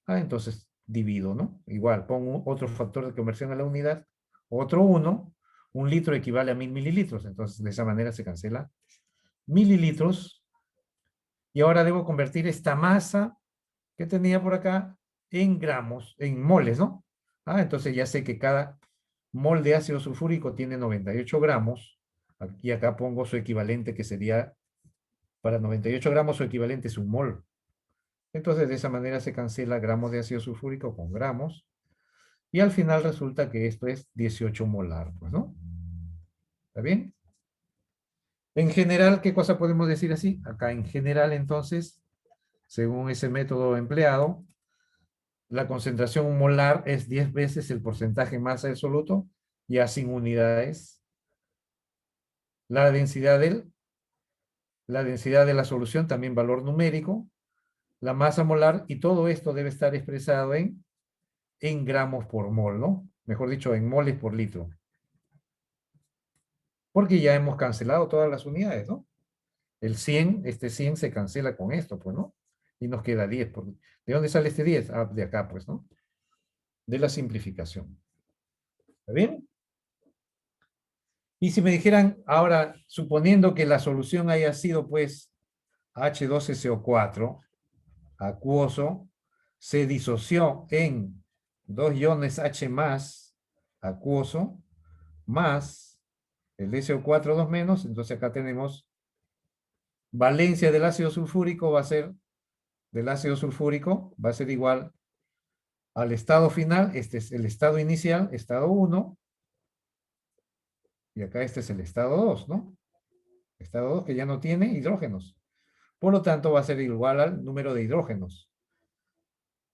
entonces divido, ¿no? Igual, pongo otro factor de conversión a la unidad, otro 1, un litro equivale a 1000 mililitros, entonces de esa manera se cancela mililitros, y ahora debo convertir esta masa que tenía por acá en gramos, en moles, ¿no? Entonces ya sé que cada mol de ácido sulfúrico tiene 98 gramos, y acá pongo su equivalente, que sería, para 98 gramos su equivalente es un mol. Entonces de esa manera se cancela gramos de ácido sulfúrico con gramos, y al final resulta que esto es 18 molar, pues, ¿no? ¿Está bien? En general, ¿qué cosa podemos decir así? Acá en general, entonces, según ese método empleado, la concentración molar es 10 veces el porcentaje en masa de soluto, ya sin unidades. La densidad de la solución, también valor numérico, la masa molar, y todo esto debe estar expresado en gramos por mol, ¿no? Mejor dicho, en moles por litro. Porque ya hemos cancelado todas las unidades, ¿no? El 100, este 100 se cancela con esto, pues, ¿no? Y nos queda 10. ¿De dónde sale este 10? Ah, de acá, pues, ¿no? De la simplificación. ¿Está bien? Y si me dijeran, ahora, suponiendo que la solución haya sido, pues, H12CO4, acuoso, se disoció en 2 iones H más, acuoso, más el SO4 2 menos, entonces acá tenemos valencia del ácido sulfúrico va a ser, del ácido sulfúrico, va a ser igual al estado final. Este es el estado inicial, estado 1, y acá este es el estado 2, ¿no? Estado 2 que ya no tiene hidrógenos. Por lo tanto, va a ser igual al número de hidrógenos.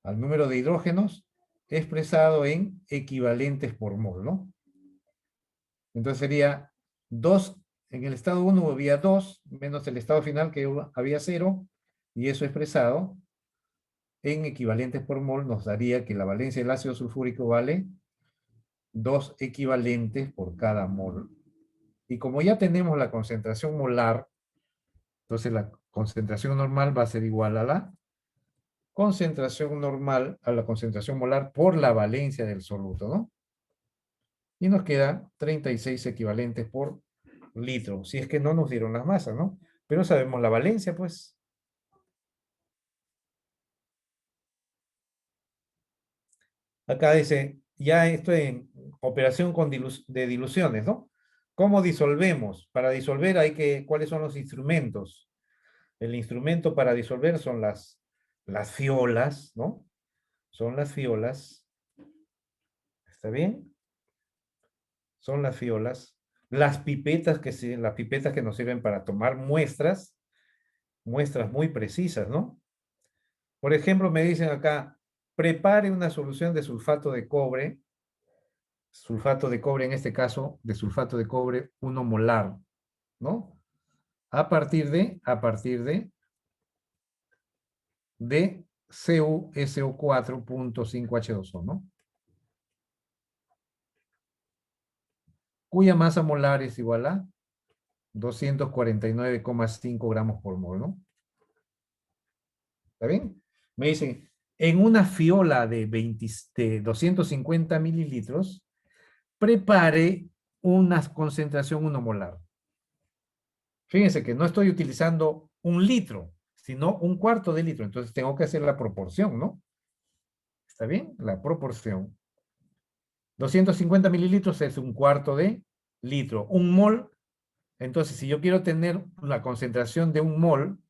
Al número de hidrógenos expresado en equivalentes por mol, ¿no? Entonces sería 2, en el estado 1 había 2, menos el estado final que había 0, y eso expresado en equivalentes por mol nos daría que la valencia del ácido sulfúrico vale 2 equivalentes por cada mol. Y como ya tenemos la concentración molar, entonces la concentración normal va a ser igual a la concentración normal, a la concentración molar por la valencia del soluto, ¿no? Y nos queda 36 equivalentes por litro, si es que no nos dieron las masas, ¿no? Pero sabemos la valencia, pues. Acá dice, ya esto en operación de diluciones, ¿no? ¿Cómo disolvemos? Para disolver ¿cuáles son los instrumentos? El instrumento para disolver son las fiolas, ¿no? Son las fiolas. ¿Está bien? Son las fiolas. Las pipetas que nos sirven para tomar muestras muy precisas, ¿no? Por ejemplo, me dicen acá, prepare una solución de sulfato de cobre en este caso, de sulfato de cobre 1 molar, ¿no? A partir de CuSO4.5H2O, ¿no? Cuya masa molar es igual a 249,5 gramos por mol, ¿no? ¿Está bien? Me dicen, en una fiola de 250 mililitros, prepare una concentración 1 molar. Fíjense que no estoy utilizando 1 litro, sino 1/4 de litro. Entonces tengo que hacer la proporción, ¿no? ¿Está bien? La proporción. 250 mililitros es 1/4 de litro. 1 mol. Entonces, si yo quiero tener la concentración de 1 mol,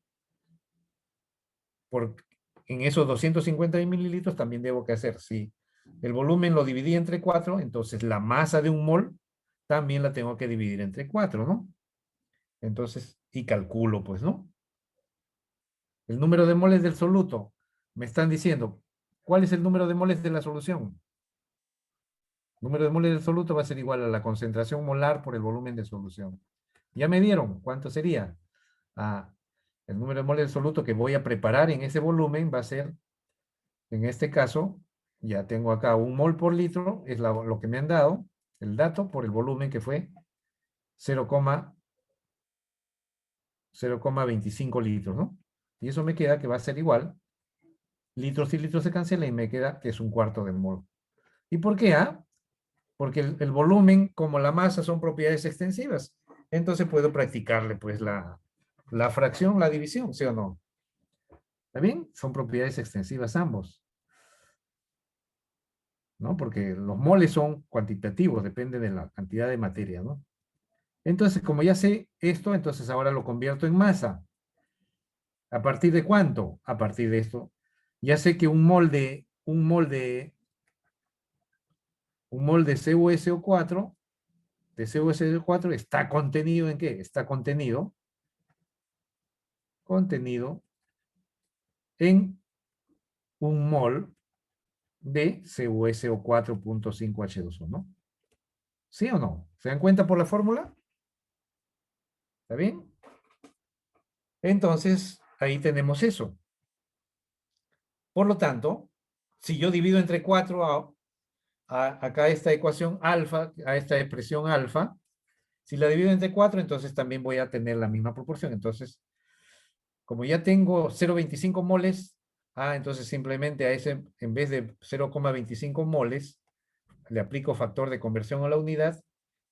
en esos 250 mililitros también debo que hacer, si el volumen lo dividí entre 4, entonces la masa de 1 mol también la tengo que dividir entre 4, ¿no? Entonces, y calculo, pues, ¿no? El número de moles del soluto. Me están diciendo, ¿cuál es el número de moles de la solución? El número de moles del soluto va a ser igual a la concentración molar por el volumen de solución. Ya me dieron, ¿cuánto sería? El número de moles del soluto que voy a preparar en ese volumen va a ser, en este caso, ya tengo acá 1 mol por litro, es lo que me han dado, el dato por el volumen que fue 0,25 litros, ¿no? Y eso me queda que va a ser igual, litros y litros se cancela y me queda que es 1/4 de mol. ¿Y por qué? Porque el volumen como la masa son propiedades extensivas. Entonces puedo practicarle pues la fracción, la división, ¿sí o no? ¿Está bien? Son propiedades extensivas ambos, ¿no? Porque los moles son cuantitativos, depende de la cantidad de materia, ¿no? Entonces, como ya sé esto, entonces ahora lo convierto en masa. ¿A partir de cuánto? A partir de esto. Ya sé que un mol de CuSO4 está contenido ¿en qué? Está contenido en 1 mol de CuSO4.5H2O, ¿no? ¿Sí o no? ¿Se dan cuenta por la fórmula? ¿Está bien? Entonces, ahí tenemos eso. Por lo tanto, si yo divido entre 4 acá esta ecuación alfa, a esta expresión alfa, si la divido entre 4, entonces también voy a tener la misma proporción. Entonces, como ya tengo 0,25 moles, entonces simplemente a ese, en vez de 0,25 moles, le aplico factor de conversión a la unidad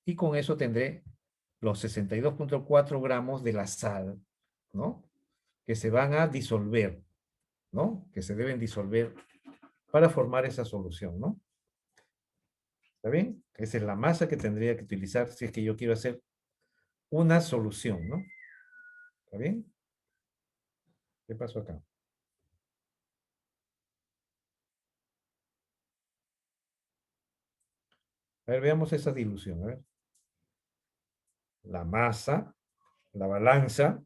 y con eso tendré los 62,4 gramos de la sal, ¿no? Que se van a disolver, ¿no? Que se deben disolver para formar esa solución, ¿no? ¿Está bien? Esa es la masa que tendría que utilizar si es que yo quiero hacer una solución, ¿no? ¿Está bien? ¿Qué pasó acá? A ver, veamos esa dilución. A ver. La masa, la balanza,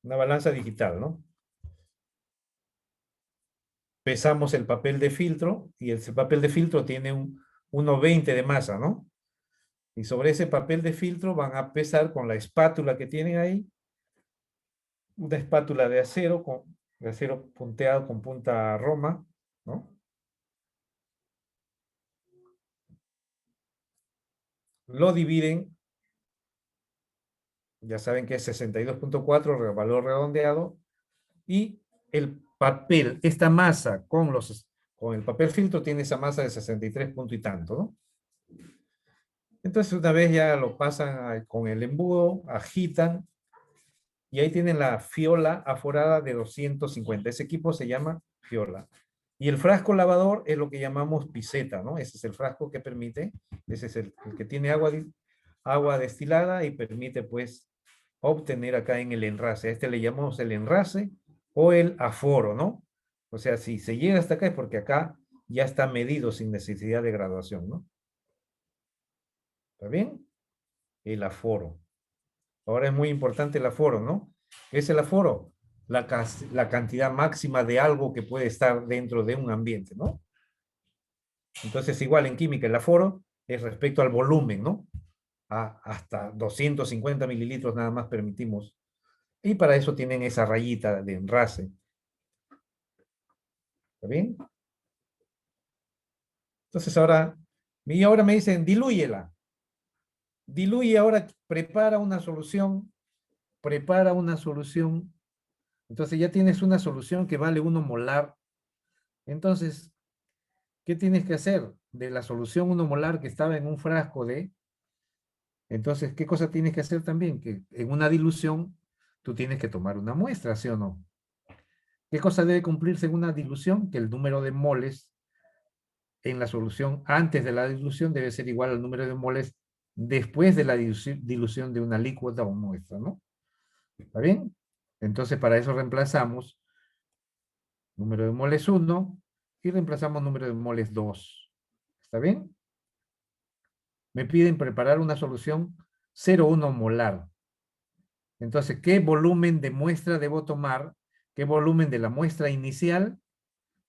una balanza digital, ¿no? Pesamos el papel de filtro y ese papel de filtro tiene un 1,20 de masa, ¿no? Y sobre ese papel de filtro van a pesar con la espátula que tienen ahí, una espátula de acero punteado con punta roma, ¿no? Lo dividen, ya saben que es 62,4, valor redondeado, y el papel, esta masa con el papel filtro tiene esa masa de 63 punto y tanto, ¿no? Entonces una vez ya lo pasan con el embudo, agitan, y ahí tienen la fiola aforada de 250. Ese equipo se llama fiola. Y el frasco lavador es lo que llamamos piseta, ¿no? Ese es el frasco que permite, ese es el que tiene agua destilada y permite, pues, obtener acá en el enrase. A este le llamamos el enrase o el aforo, ¿no? O sea, si se llega hasta acá es porque acá ya está medido sin necesidad de graduación, ¿no? ¿Está bien? El aforo. Ahora es muy importante el aforo, ¿no? ¿Qué es el aforo? La cantidad máxima de algo que puede estar dentro de un ambiente, ¿no? Entonces, igual en química, el aforo es respecto al volumen, ¿no? Hasta 250 mililitros nada más permitimos. Y para eso tienen esa rayita de enrase. ¿Está bien? Entonces ahora me dicen, dilúyela. Diluye ahora, prepara una solución. Entonces ya tienes una solución que vale 1 molar. Entonces, ¿qué tienes que hacer? De la solución 1 molar que estaba en un frasco de... Entonces, ¿qué cosa tienes que hacer también? Que en una dilución tú tienes que tomar una muestra, ¿sí o no? ¿Qué cosa debe cumplirse en una dilución? Que el número de moles en la solución antes de la dilución debe ser igual al número de moles después de la dilución de una líquida o muestra, ¿no? ¿Está bien? Entonces, para eso reemplazamos número de moles 1 y reemplazamos número de moles 2. ¿Está bien? Me piden preparar una solución 0,1 molar. Entonces, ¿qué volumen de muestra debo tomar? ¿Qué volumen de la muestra inicial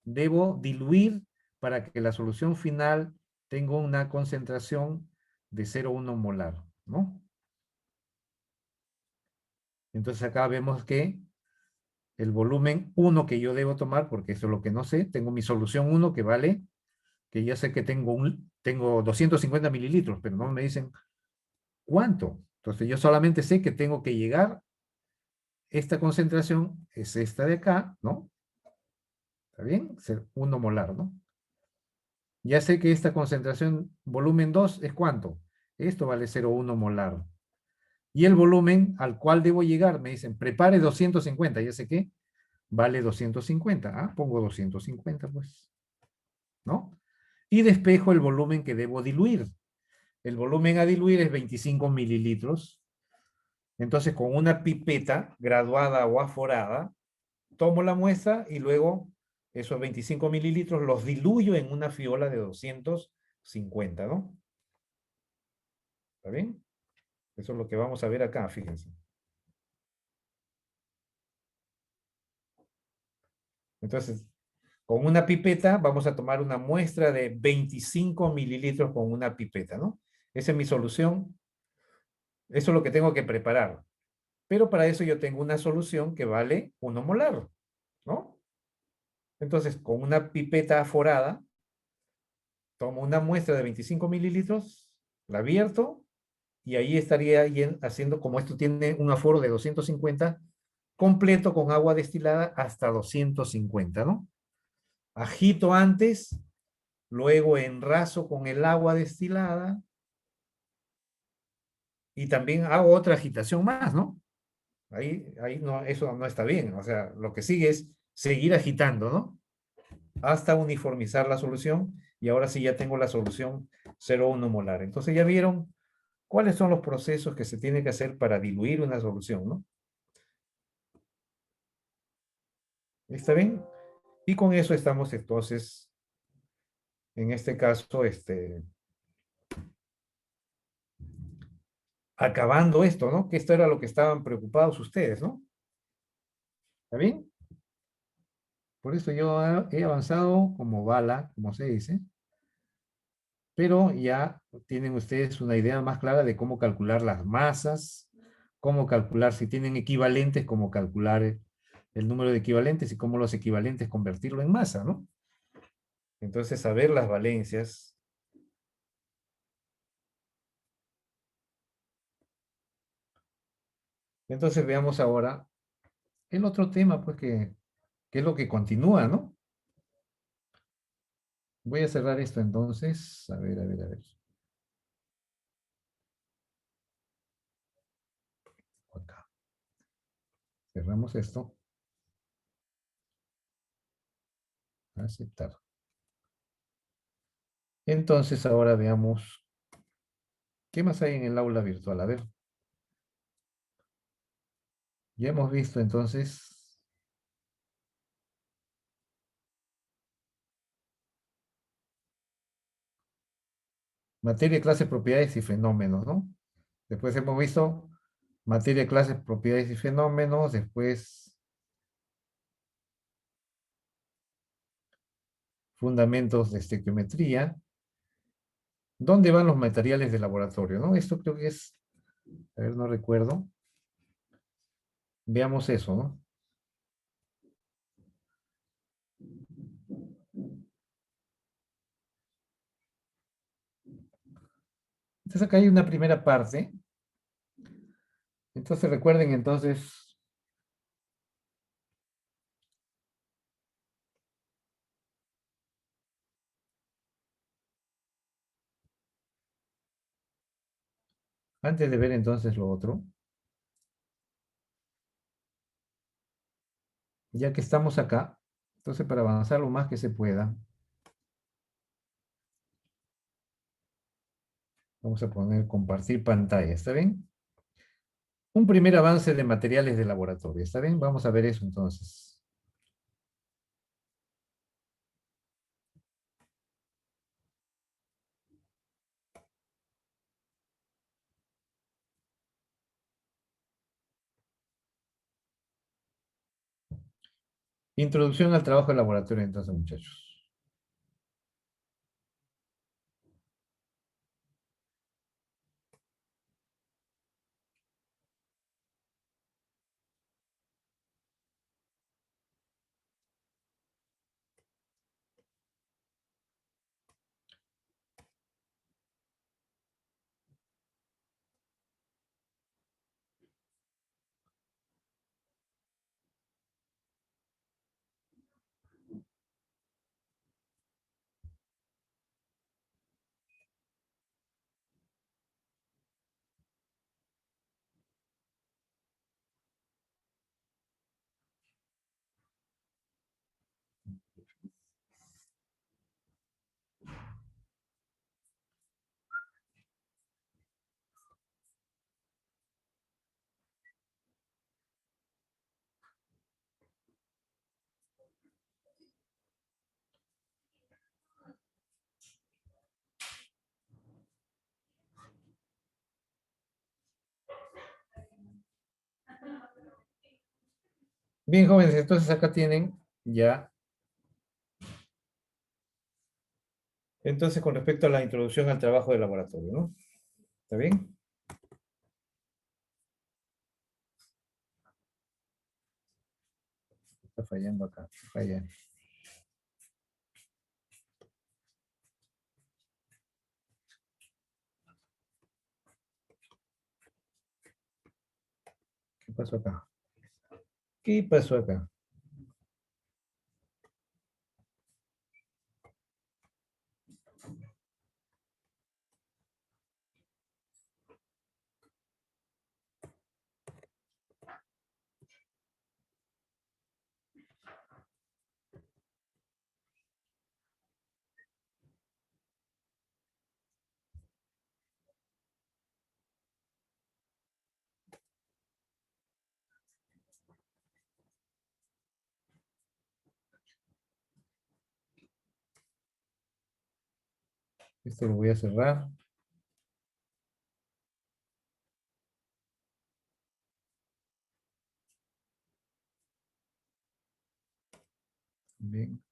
debo diluir para que la solución final tenga una concentración de 0,1 molar, ¿no? Entonces acá vemos que el volumen 1 que yo debo tomar, porque eso es lo que no sé, tengo mi solución 1 que vale, que ya sé que tengo 250 mililitros, pero no me dicen cuánto. Entonces yo solamente sé que tengo que llegar, esta concentración es esta de acá, ¿no? ¿Está bien? Ser 1 molar, ¿no? Ya sé que esta concentración, volumen 2, ¿es cuánto? Esto vale 0,1 molar. Y el volumen al cual debo llegar, me dicen, prepare 250, ya sé que vale 250. Pongo 250, pues, ¿no? Y despejo el volumen que debo diluir. El volumen a diluir es 25 mililitros. Entonces, con una pipeta graduada o aforada, tomo la muestra y luego esos 25 mililitros los diluyo en una fiola de 250, ¿no? ¿Está bien? Eso es lo que vamos a ver acá, fíjense. Entonces, con una pipeta vamos a tomar una muestra de 25 mililitros con una pipeta, ¿no? Esa es mi solución. Eso es lo que tengo que preparar. Pero para eso yo tengo una solución que vale 1 molar, ¿no? Entonces, con una pipeta aforada, tomo una muestra de 25 mililitros, la vierto, y ahí estaría haciendo, como esto tiene un aforo de 250, completo con agua destilada hasta 250, ¿no? Agito antes, luego enraso con el agua destilada, y también hago otra agitación más, ¿no? Ahí no, eso no está bien. O sea, lo que sigue es seguir agitando, ¿no? Hasta uniformizar la solución. Y ahora sí ya tengo la solución 0,1 molar. Entonces ya vieron cuáles son los procesos que se tiene que hacer para diluir una solución, ¿no? ¿Está bien? Y con eso estamos entonces, en este caso, acabando esto, ¿no? Que esto era lo que estaban preocupados ustedes, ¿no? ¿Está bien? Por eso yo he avanzado como bala, como se dice, pero ya tienen ustedes una idea más clara de cómo calcular las masas, cómo calcular si tienen equivalentes, cómo calcular el número de equivalentes y cómo los equivalentes convertirlo en masa, ¿no? Entonces, saber las valencias. Entonces, veamos ahora el otro tema, pues, que es lo que continúa, ¿no? Voy a cerrar esto entonces. A ver, a ver, a ver. Acá. Cerramos esto. Aceptar. Entonces, ahora veamos qué más hay en el aula virtual. A ver. Ya hemos visto entonces materia, clases, propiedades y fenómenos, ¿no? Después hemos visto materia, clases, propiedades y fenómenos. Después fundamentos de estequiometría. ¿Dónde van los materiales de laboratorio, no? Esto creo que es, a ver, no recuerdo. Veamos eso, ¿no? Entonces acá hay una primera parte. Entonces recuerden entonces, antes de ver entonces lo otro, ya que estamos acá, entonces para avanzar lo más que se pueda, vamos a poner compartir pantalla, ¿está bien? Un primer avance de materiales de laboratorio, ¿está bien? Vamos a ver eso entonces. Introducción al trabajo de laboratorio entonces, muchachos. Bien, jóvenes, entonces acá tienen ya. Entonces, con respecto a la introducción al trabajo de laboratorio, ¿no? ¿Está bien? está fallando acá. Falla. ¿Qué pasó acá? ¿Qué pasó acá? Esto lo voy a cerrar. Bien.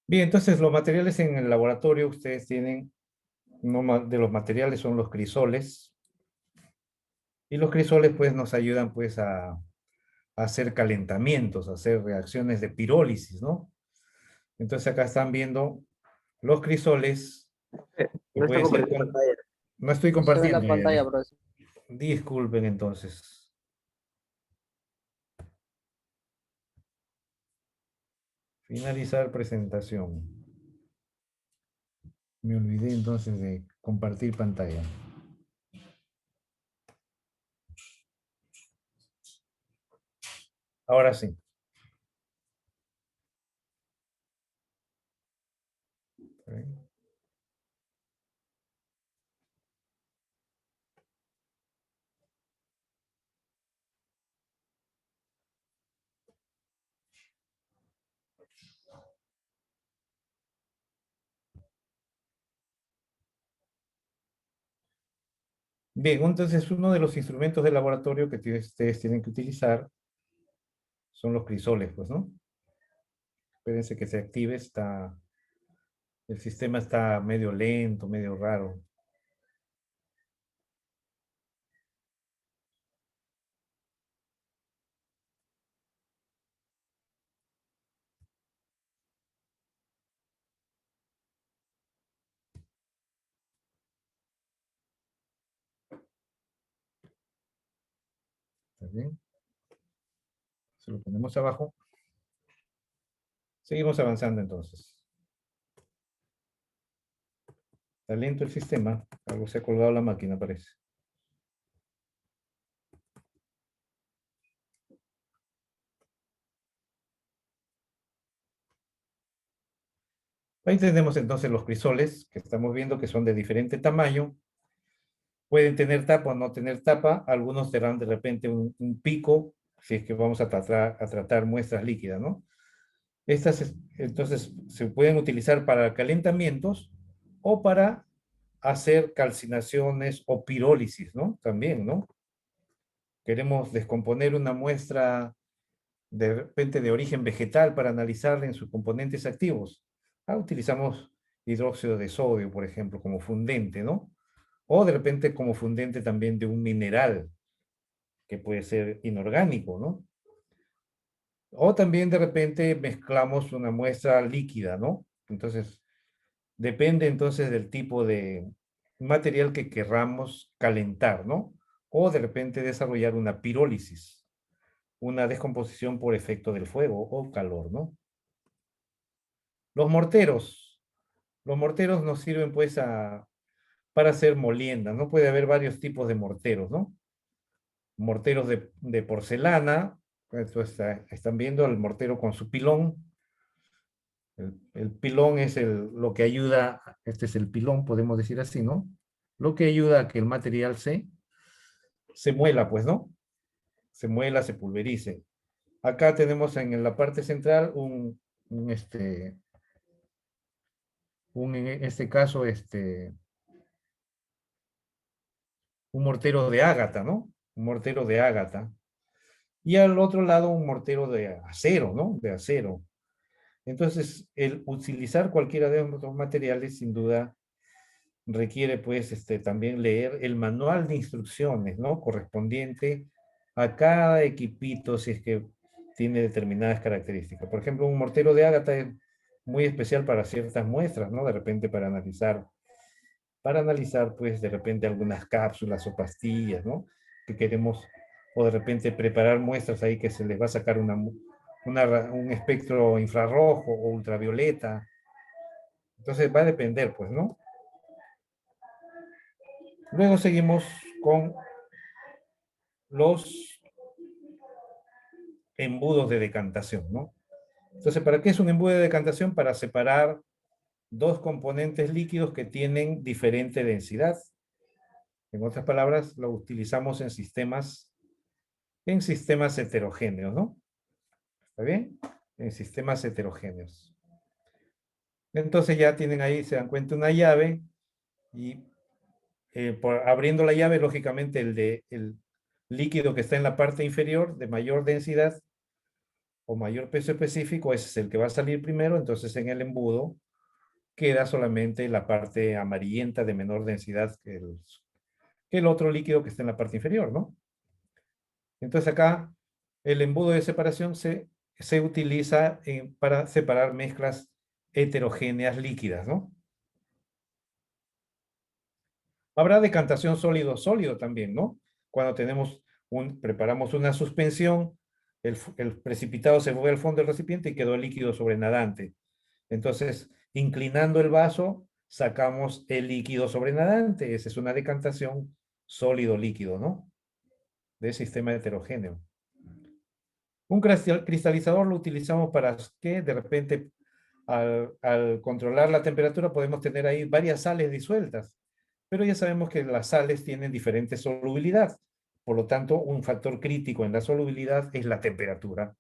Bien, entonces los materiales en el laboratorio, ustedes tienen, de los materiales son los crisoles. Y los crisoles pues nos ayudan pues a hacer calentamientos, a hacer reacciones de pirólisis, ¿no? Entonces acá están viendo los crisoles que No está pueden ser compartiendo pantalla. No estoy No se ve la compartiendo. pantalla, profesor. Disculpen entonces. Finalizar presentación. Me olvidé entonces de compartir pantalla. Ahora sí. Bien, entonces uno de los instrumentos de laboratorio que ustedes tienen que utilizar son los crisoles, pues, ¿no? Espérense que se active, el sistema está medio lento, medio raro. ¿Está bien? Se lo ponemos abajo. Seguimos avanzando entonces. Está lento el sistema. Algo se ha colgado la máquina, parece. Ahí tenemos entonces los crisoles, que estamos viendo que son de diferente tamaño. Pueden tener tapa o no tener tapa. Algunos tendrán de repente un pico, si es que vamos a tratar muestras líquidas, ¿no? Estas, entonces, se pueden utilizar para calentamientos o para hacer calcinaciones o pirólisis, ¿no? También, ¿no? Queremos descomponer una muestra de repente de origen vegetal para analizarla en sus componentes activos. Utilizamos hidróxido de sodio, por ejemplo, como fundente, ¿no? O de repente como fundente también de un mineral, que puede ser inorgánico, ¿no? O también de repente mezclamos una muestra líquida, ¿no? Entonces, depende entonces del tipo de material que querramos calentar, ¿no? O de repente desarrollar una pirólisis, una descomposición por efecto del fuego o calor, ¿no? Los morteros. Los morteros nos sirven pues para hacer moliendas, ¿no? Puede haber varios tipos de morteros, ¿no? Morteros de porcelana, esto están viendo el mortero con su pilón. El pilón es lo que ayuda, este es el pilón, podemos decir así, ¿no? Lo que ayuda a que el material se muela, pues, ¿no? Se muela, se pulverice. Acá tenemos en la parte central en este caso, un mortero de ágata, ¿no? Un mortero de ágata. y al otro lado un mortero de acero, ¿no? De acero. Entonces, el utilizar cualquiera de estos materiales, sin duda, requiere, pues, también leer el manual de instrucciones, ¿no? Correspondiente a cada equipito, si es que tiene determinadas características. Por ejemplo, un mortero de ágata es muy especial para ciertas muestras, ¿no? De repente para analizar, pues, de repente algunas cápsulas o pastillas, ¿no? Que queremos, o de repente preparar muestras ahí que se les va a sacar un espectro infrarrojo o ultravioleta. Entonces va a depender, pues, ¿no? Luego seguimos con los embudos de decantación, ¿no? Entonces, ¿para qué es un embudo de decantación? Para separar dos componentes líquidos que tienen diferente densidad. En otras palabras, lo utilizamos en sistemas heterogéneos, ¿no? ¿Está bien? En sistemas heterogéneos. Entonces ya tienen ahí, se dan cuenta, una llave y abriendo la llave, lógicamente el líquido que está en la parte inferior de mayor densidad o mayor peso específico, ese es el que va a salir primero. Entonces en el embudo queda solamente la parte amarillenta de menor densidad que el otro líquido que está en la parte inferior, ¿no? Entonces acá el embudo de separación se utiliza para separar mezclas heterogéneas líquidas, ¿no? Habrá decantación sólido-sólido también, ¿no? Cuando preparamos una suspensión, el precipitado se mueve al fondo del recipiente y quedó el líquido sobrenadante. Entonces, inclinando el vaso, sacamos el líquido sobrenadante. Esa es una decantación sólido-líquido, ¿no? De sistema heterogéneo. Un cristalizador lo utilizamos para que de repente al controlar la temperatura podemos tener ahí varias sales disueltas, pero ya sabemos que las sales tienen diferente solubilidad. Por lo tanto, un factor crítico en la solubilidad es la temperatura.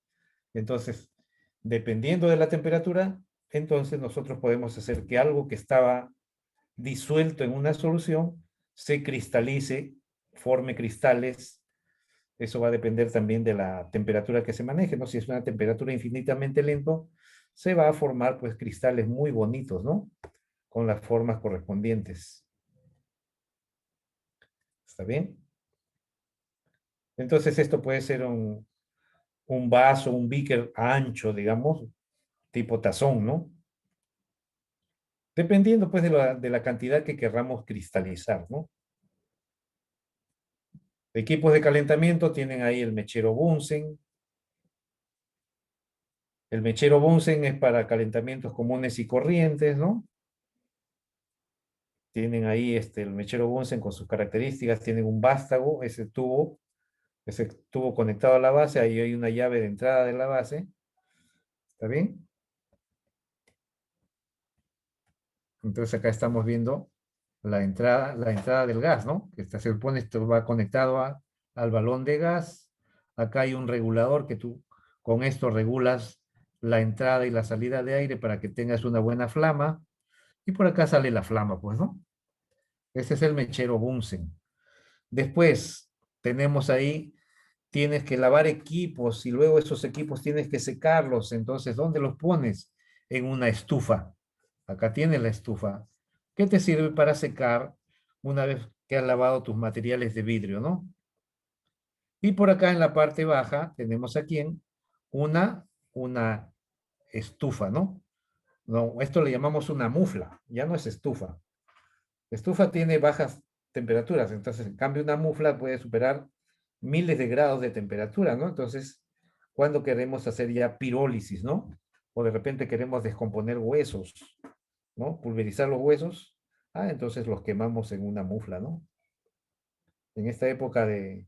Entonces, dependiendo de la temperatura, entonces nosotros podemos hacer que algo que estaba disuelto en una solución se cristalice, forme cristales. Eso va a depender también de la temperatura que se maneje, ¿no? Si es una temperatura infinitamente lento, se va a formar, pues, cristales muy bonitos, ¿no? Con las formas correspondientes. ¿Está bien? Entonces esto puede ser un vaso, un beaker ancho, digamos, tipo tazón, ¿no? Dependiendo, pues, de la cantidad que querramos cristalizar, ¿no? Equipos de calentamiento tienen ahí el mechero Bunsen. El mechero Bunsen es para calentamientos comunes y corrientes, ¿no? Tienen ahí el mechero Bunsen con sus características, tienen un vástago, ese tubo conectado a la base, ahí hay una llave de entrada de la base. ¿Está bien? Entonces acá estamos viendo la entrada del gas, ¿no? Que se supone esto va conectado al balón de gas. Acá hay un regulador que tú con esto regulas la entrada y la salida de aire para que tengas una buena flama. Y por acá sale la flama, pues, ¿no? Este es el mechero Bunsen. Después tenemos ahí, tienes que lavar equipos y luego esos equipos tienes que secarlos. Entonces, ¿dónde los pones? En una estufa. Acá tienes la estufa. ¿Qué te sirve para secar una vez que has lavado tus materiales de vidrio, ¿no? Y por acá en la parte baja tenemos aquí una estufa, ¿no? No, esto le llamamos una mufla, ya no es estufa. Estufa tiene bajas temperaturas, entonces en cambio una mufla puede superar miles de grados de temperatura, ¿no? Entonces, cuando queremos hacer ya pirólisis, ¿no? O de repente queremos descomponer huesos, ¿no? Pulverizar los huesos, entonces los quemamos en una mufla, ¿no? En esta época de,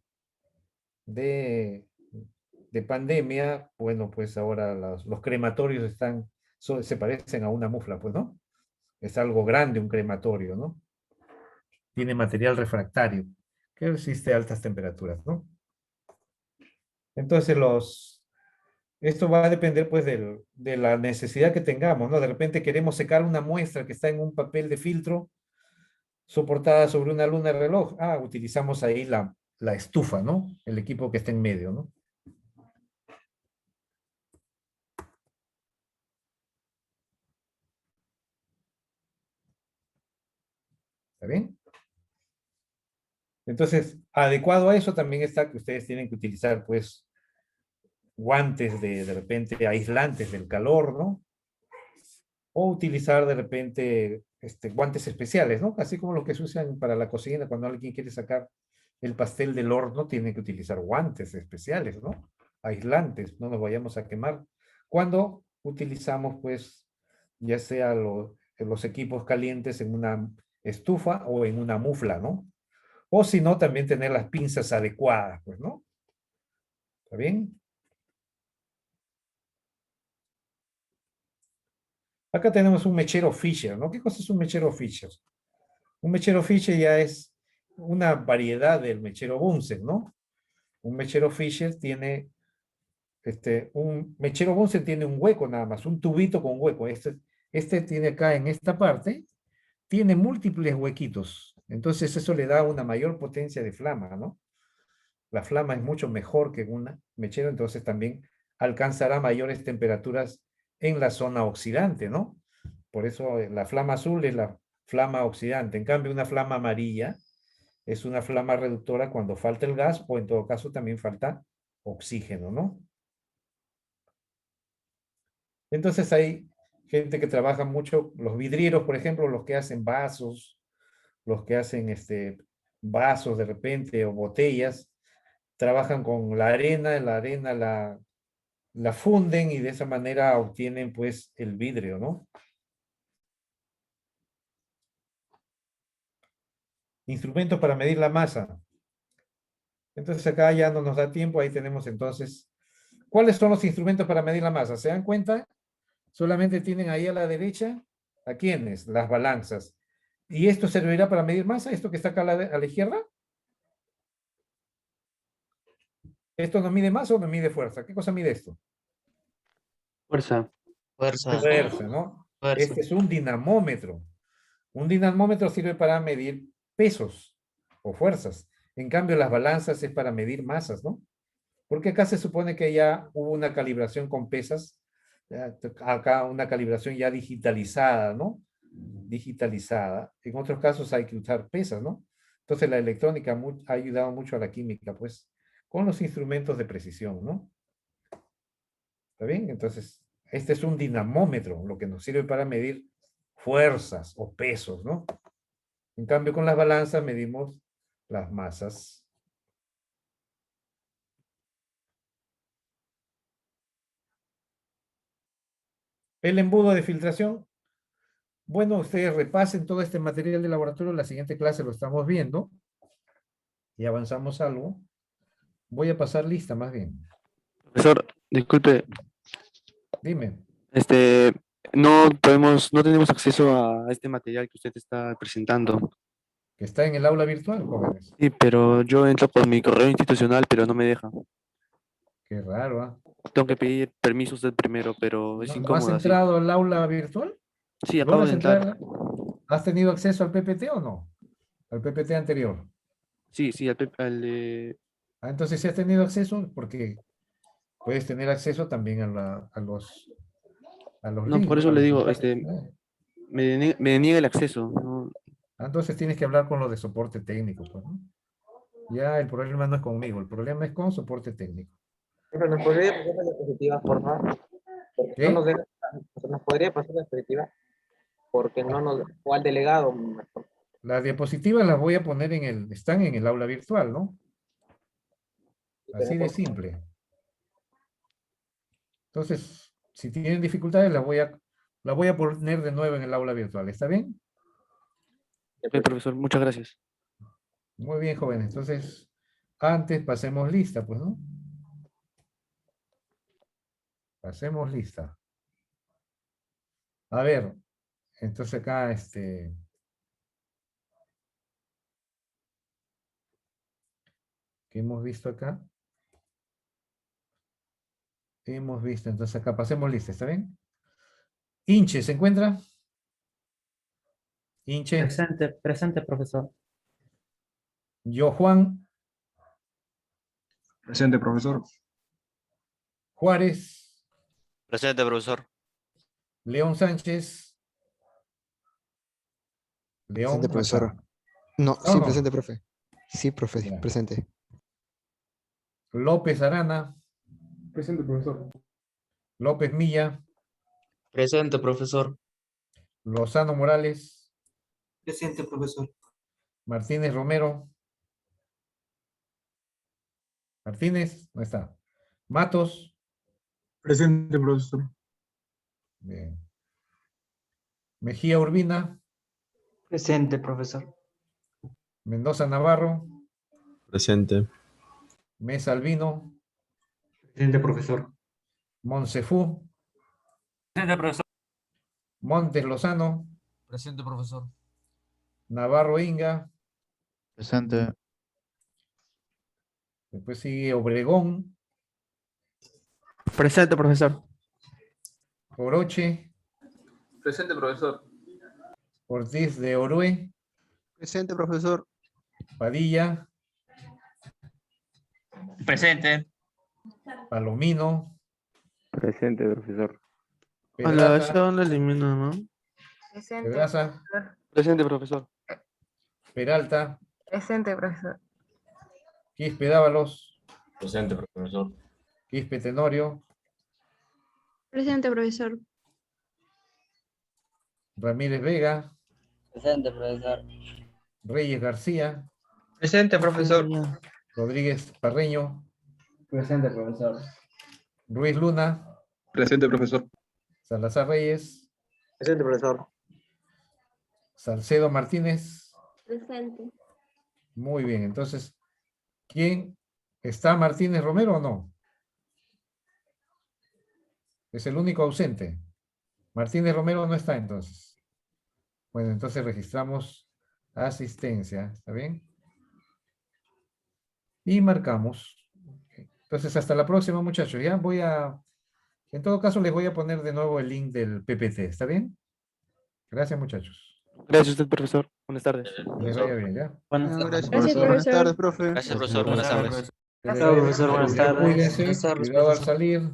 de pandemia, bueno, pues ahora los crematorios se parecen a una mufla, pues, ¿no? Es algo grande un crematorio, ¿no? Tiene material refractario que resiste a altas temperaturas, ¿no? Entonces esto va a depender pues de la necesidad que tengamos, ¿no? De repente queremos secar una muestra que está en un papel de filtro soportada sobre una luna de reloj. Utilizamos ahí la estufa, ¿no? El equipo que está en medio, ¿no? bien? Entonces, adecuado a eso también está que ustedes tienen que utilizar, pues, guantes de repente aislantes del calor, ¿no? O utilizar de repente guantes especiales, ¿no? Así como los que se usan para la cocina, cuando alguien quiere sacar el pastel del horno, tiene que utilizar guantes especiales, ¿no? Aislantes, no nos vayamos a quemar. Cuando utilizamos, pues, ya sea los equipos calientes en una estufa o en una mufla, ¿no? O si no, también tener las pinzas adecuadas, pues, ¿no? ¿Está bien? Acá tenemos un mechero Fisher, ¿no? ¿Qué cosa es un mechero Fisher? Un mechero Fisher ya es una variedad del mechero Bunsen, ¿no? Un mechero Fisher tiene, un mechero Bunsen tiene un hueco nada más, un tubito con hueco. Este tiene acá en esta parte, tiene múltiples huequitos. Entonces eso le da una mayor potencia de flama, ¿no? La flama es mucho mejor que un mechero, entonces también alcanzará mayores temperaturas en la zona oxidante, ¿no? Por eso la flama azul es la flama oxidante. En cambio, una flama amarilla es una flama reductora cuando falta el gas o en todo caso también falta oxígeno, ¿no? Entonces hay gente que trabaja mucho, los vidrieros, por ejemplo, los que hacen vasos, los que hacen vasos de repente o botellas, trabajan con la arena la funden y de esa manera obtienen pues el vidrio, ¿no? Instrumentos para medir la masa. Entonces acá ya no nos da tiempo, ahí tenemos entonces, ¿cuáles son los instrumentos para medir la masa? ¿Se dan cuenta? Solamente tienen ahí a la derecha, ¿a quiénes? Las balanzas. ¿Y esto servirá para medir masa? ¿Esto que está acá a la izquierda? ¿Esto no mide masa o no mide fuerza? ¿Qué cosa mide esto? Fuerza. Fuerza. Fuerza, ¿no? Fuerza. Este es un dinamómetro. Un dinamómetro sirve para medir pesos o fuerzas. En cambio, las balanzas es para medir masas, ¿no? Porque acá se supone que ya hubo una calibración con pesas, acá una calibración ya digitalizada, ¿no? Digitalizada. En otros casos hay que usar pesas, ¿no? Entonces la electrónica ha ayudado mucho a la química, pues, con los instrumentos de precisión, ¿no? ¿Está bien? Entonces, este es un dinamómetro, lo que nos sirve para medir fuerzas o pesos, ¿no? En cambio, con las balanzas medimos las masas. El embudo de filtración. Bueno, ustedes repasen todo este material de laboratorio. La siguiente clase lo estamos viendo. Y avanzamos algo. Voy a pasar lista más bien. Profesor, disculpe, Dime. no tenemos acceso a este material que usted está presentando. Que está en el aula virtual, jóvenes. Sí, pero yo entro por mi correo institucional, pero no me deja. Qué raro, ¿ah? Tengo que pedir permiso a usted primero, pero es ¿No has incómodo así. entrado al aula virtual? Sí, acabo ¿Logras de entrar. entrar? ¿Has tenido acceso al PPT o no? Al PPT anterior. Sí, sí, al de... Ah, entonces, si has tenido acceso, porque puedes tener acceso también a los No, links, por ¿no? eso A le los digo, enlaces. me niega el acceso, ¿no? Entonces tienes que hablar con los de soporte técnico, pues, ¿no? Ya el problema no es conmigo, el problema es con soporte técnico. Pero ¿nos podría pasar la diapositiva, por favor? Porque ¿Qué? no nos deja, nos podría pasar la diapositiva porque no nos, o al delegado, mejor. Las diapositivas las voy a poner están en el aula virtual, ¿no? Así de simple. Entonces, si tienen dificultades, la voy a poner de nuevo en el aula virtual. ¿Está bien? Ok, profesor, muchas gracias. Muy bien, jóvenes. Entonces, antes pasemos lista, pues, ¿no? Pasemos lista. A ver, entonces acá, ¿qué hemos visto acá? Hemos visto, entonces acá pasemos lista, ¿está bien? Inche, ¿se encuentra? Inche. Presente, profesor. Yo, Juan. Presente, profesor. Juárez. Presente, profesor. León Sánchez. León, Presente, profesor. acá. No, ¿No, sí, no? presente, profe. Sí, profe, Ya. presente. López Arana, Presente, profesor. López Milla, Presente, profesor. Lozano Morales, Presente, profesor. Martínez Romero. Martínez, no está. Matos, Presente, profesor. bien. Mejía Urbina, Presente, profesor. Mendoza Navarro, Presente. Mesa Albino, Presente, profesor. Monsefú, Presente, profesor. Montes Lozano, Presente, profesor. Navarro Inga, Presente. después sigue Obregón, Presente, profesor. Oroche, Presente, profesor. Ortiz de Orue, Presente, profesor. Padilla, Presente. Palomino, Presente, profesor. Pedraza, dónde elimina, no? Pedraza, Presente, profesor. Peralta, Presente, profesor. Quispe Dávalos, Presente, profesor. Quispe Tenorio, Presente, profesor. Ramírez Vega, Presente, profesor. Reyes García, Presente, profesor. Rodríguez Parreño, Presente, profesor. Ruiz Luna, Presente, profesor. Salazar Reyes, Presente, profesor. Salcedo Martínez. Presente. Muy bien, entonces, ¿quién está? ¿Martínez Romero o no? Es el único ausente. Martínez Romero no está entonces. Bueno, entonces registramos asistencia, ¿está bien? Y marcamos. Entonces, hasta la próxima, muchachos. Ya voy a, en todo caso, les voy a poner de nuevo el link del PPT, ¿está bien? Gracias, muchachos. Gracias a usted, profesor. Buenas tardes. Que les vaya bien, ¿ya? Buenas No, tardes. gracias, profesor. Buenas tardes, profe. Gracias, profesor. Buenas tardes. Que les Chao, vaya bien, profesor. Buenas muchachos. Ya tardes. cuídense, Buenas tardes, cuidado al profesor. salir.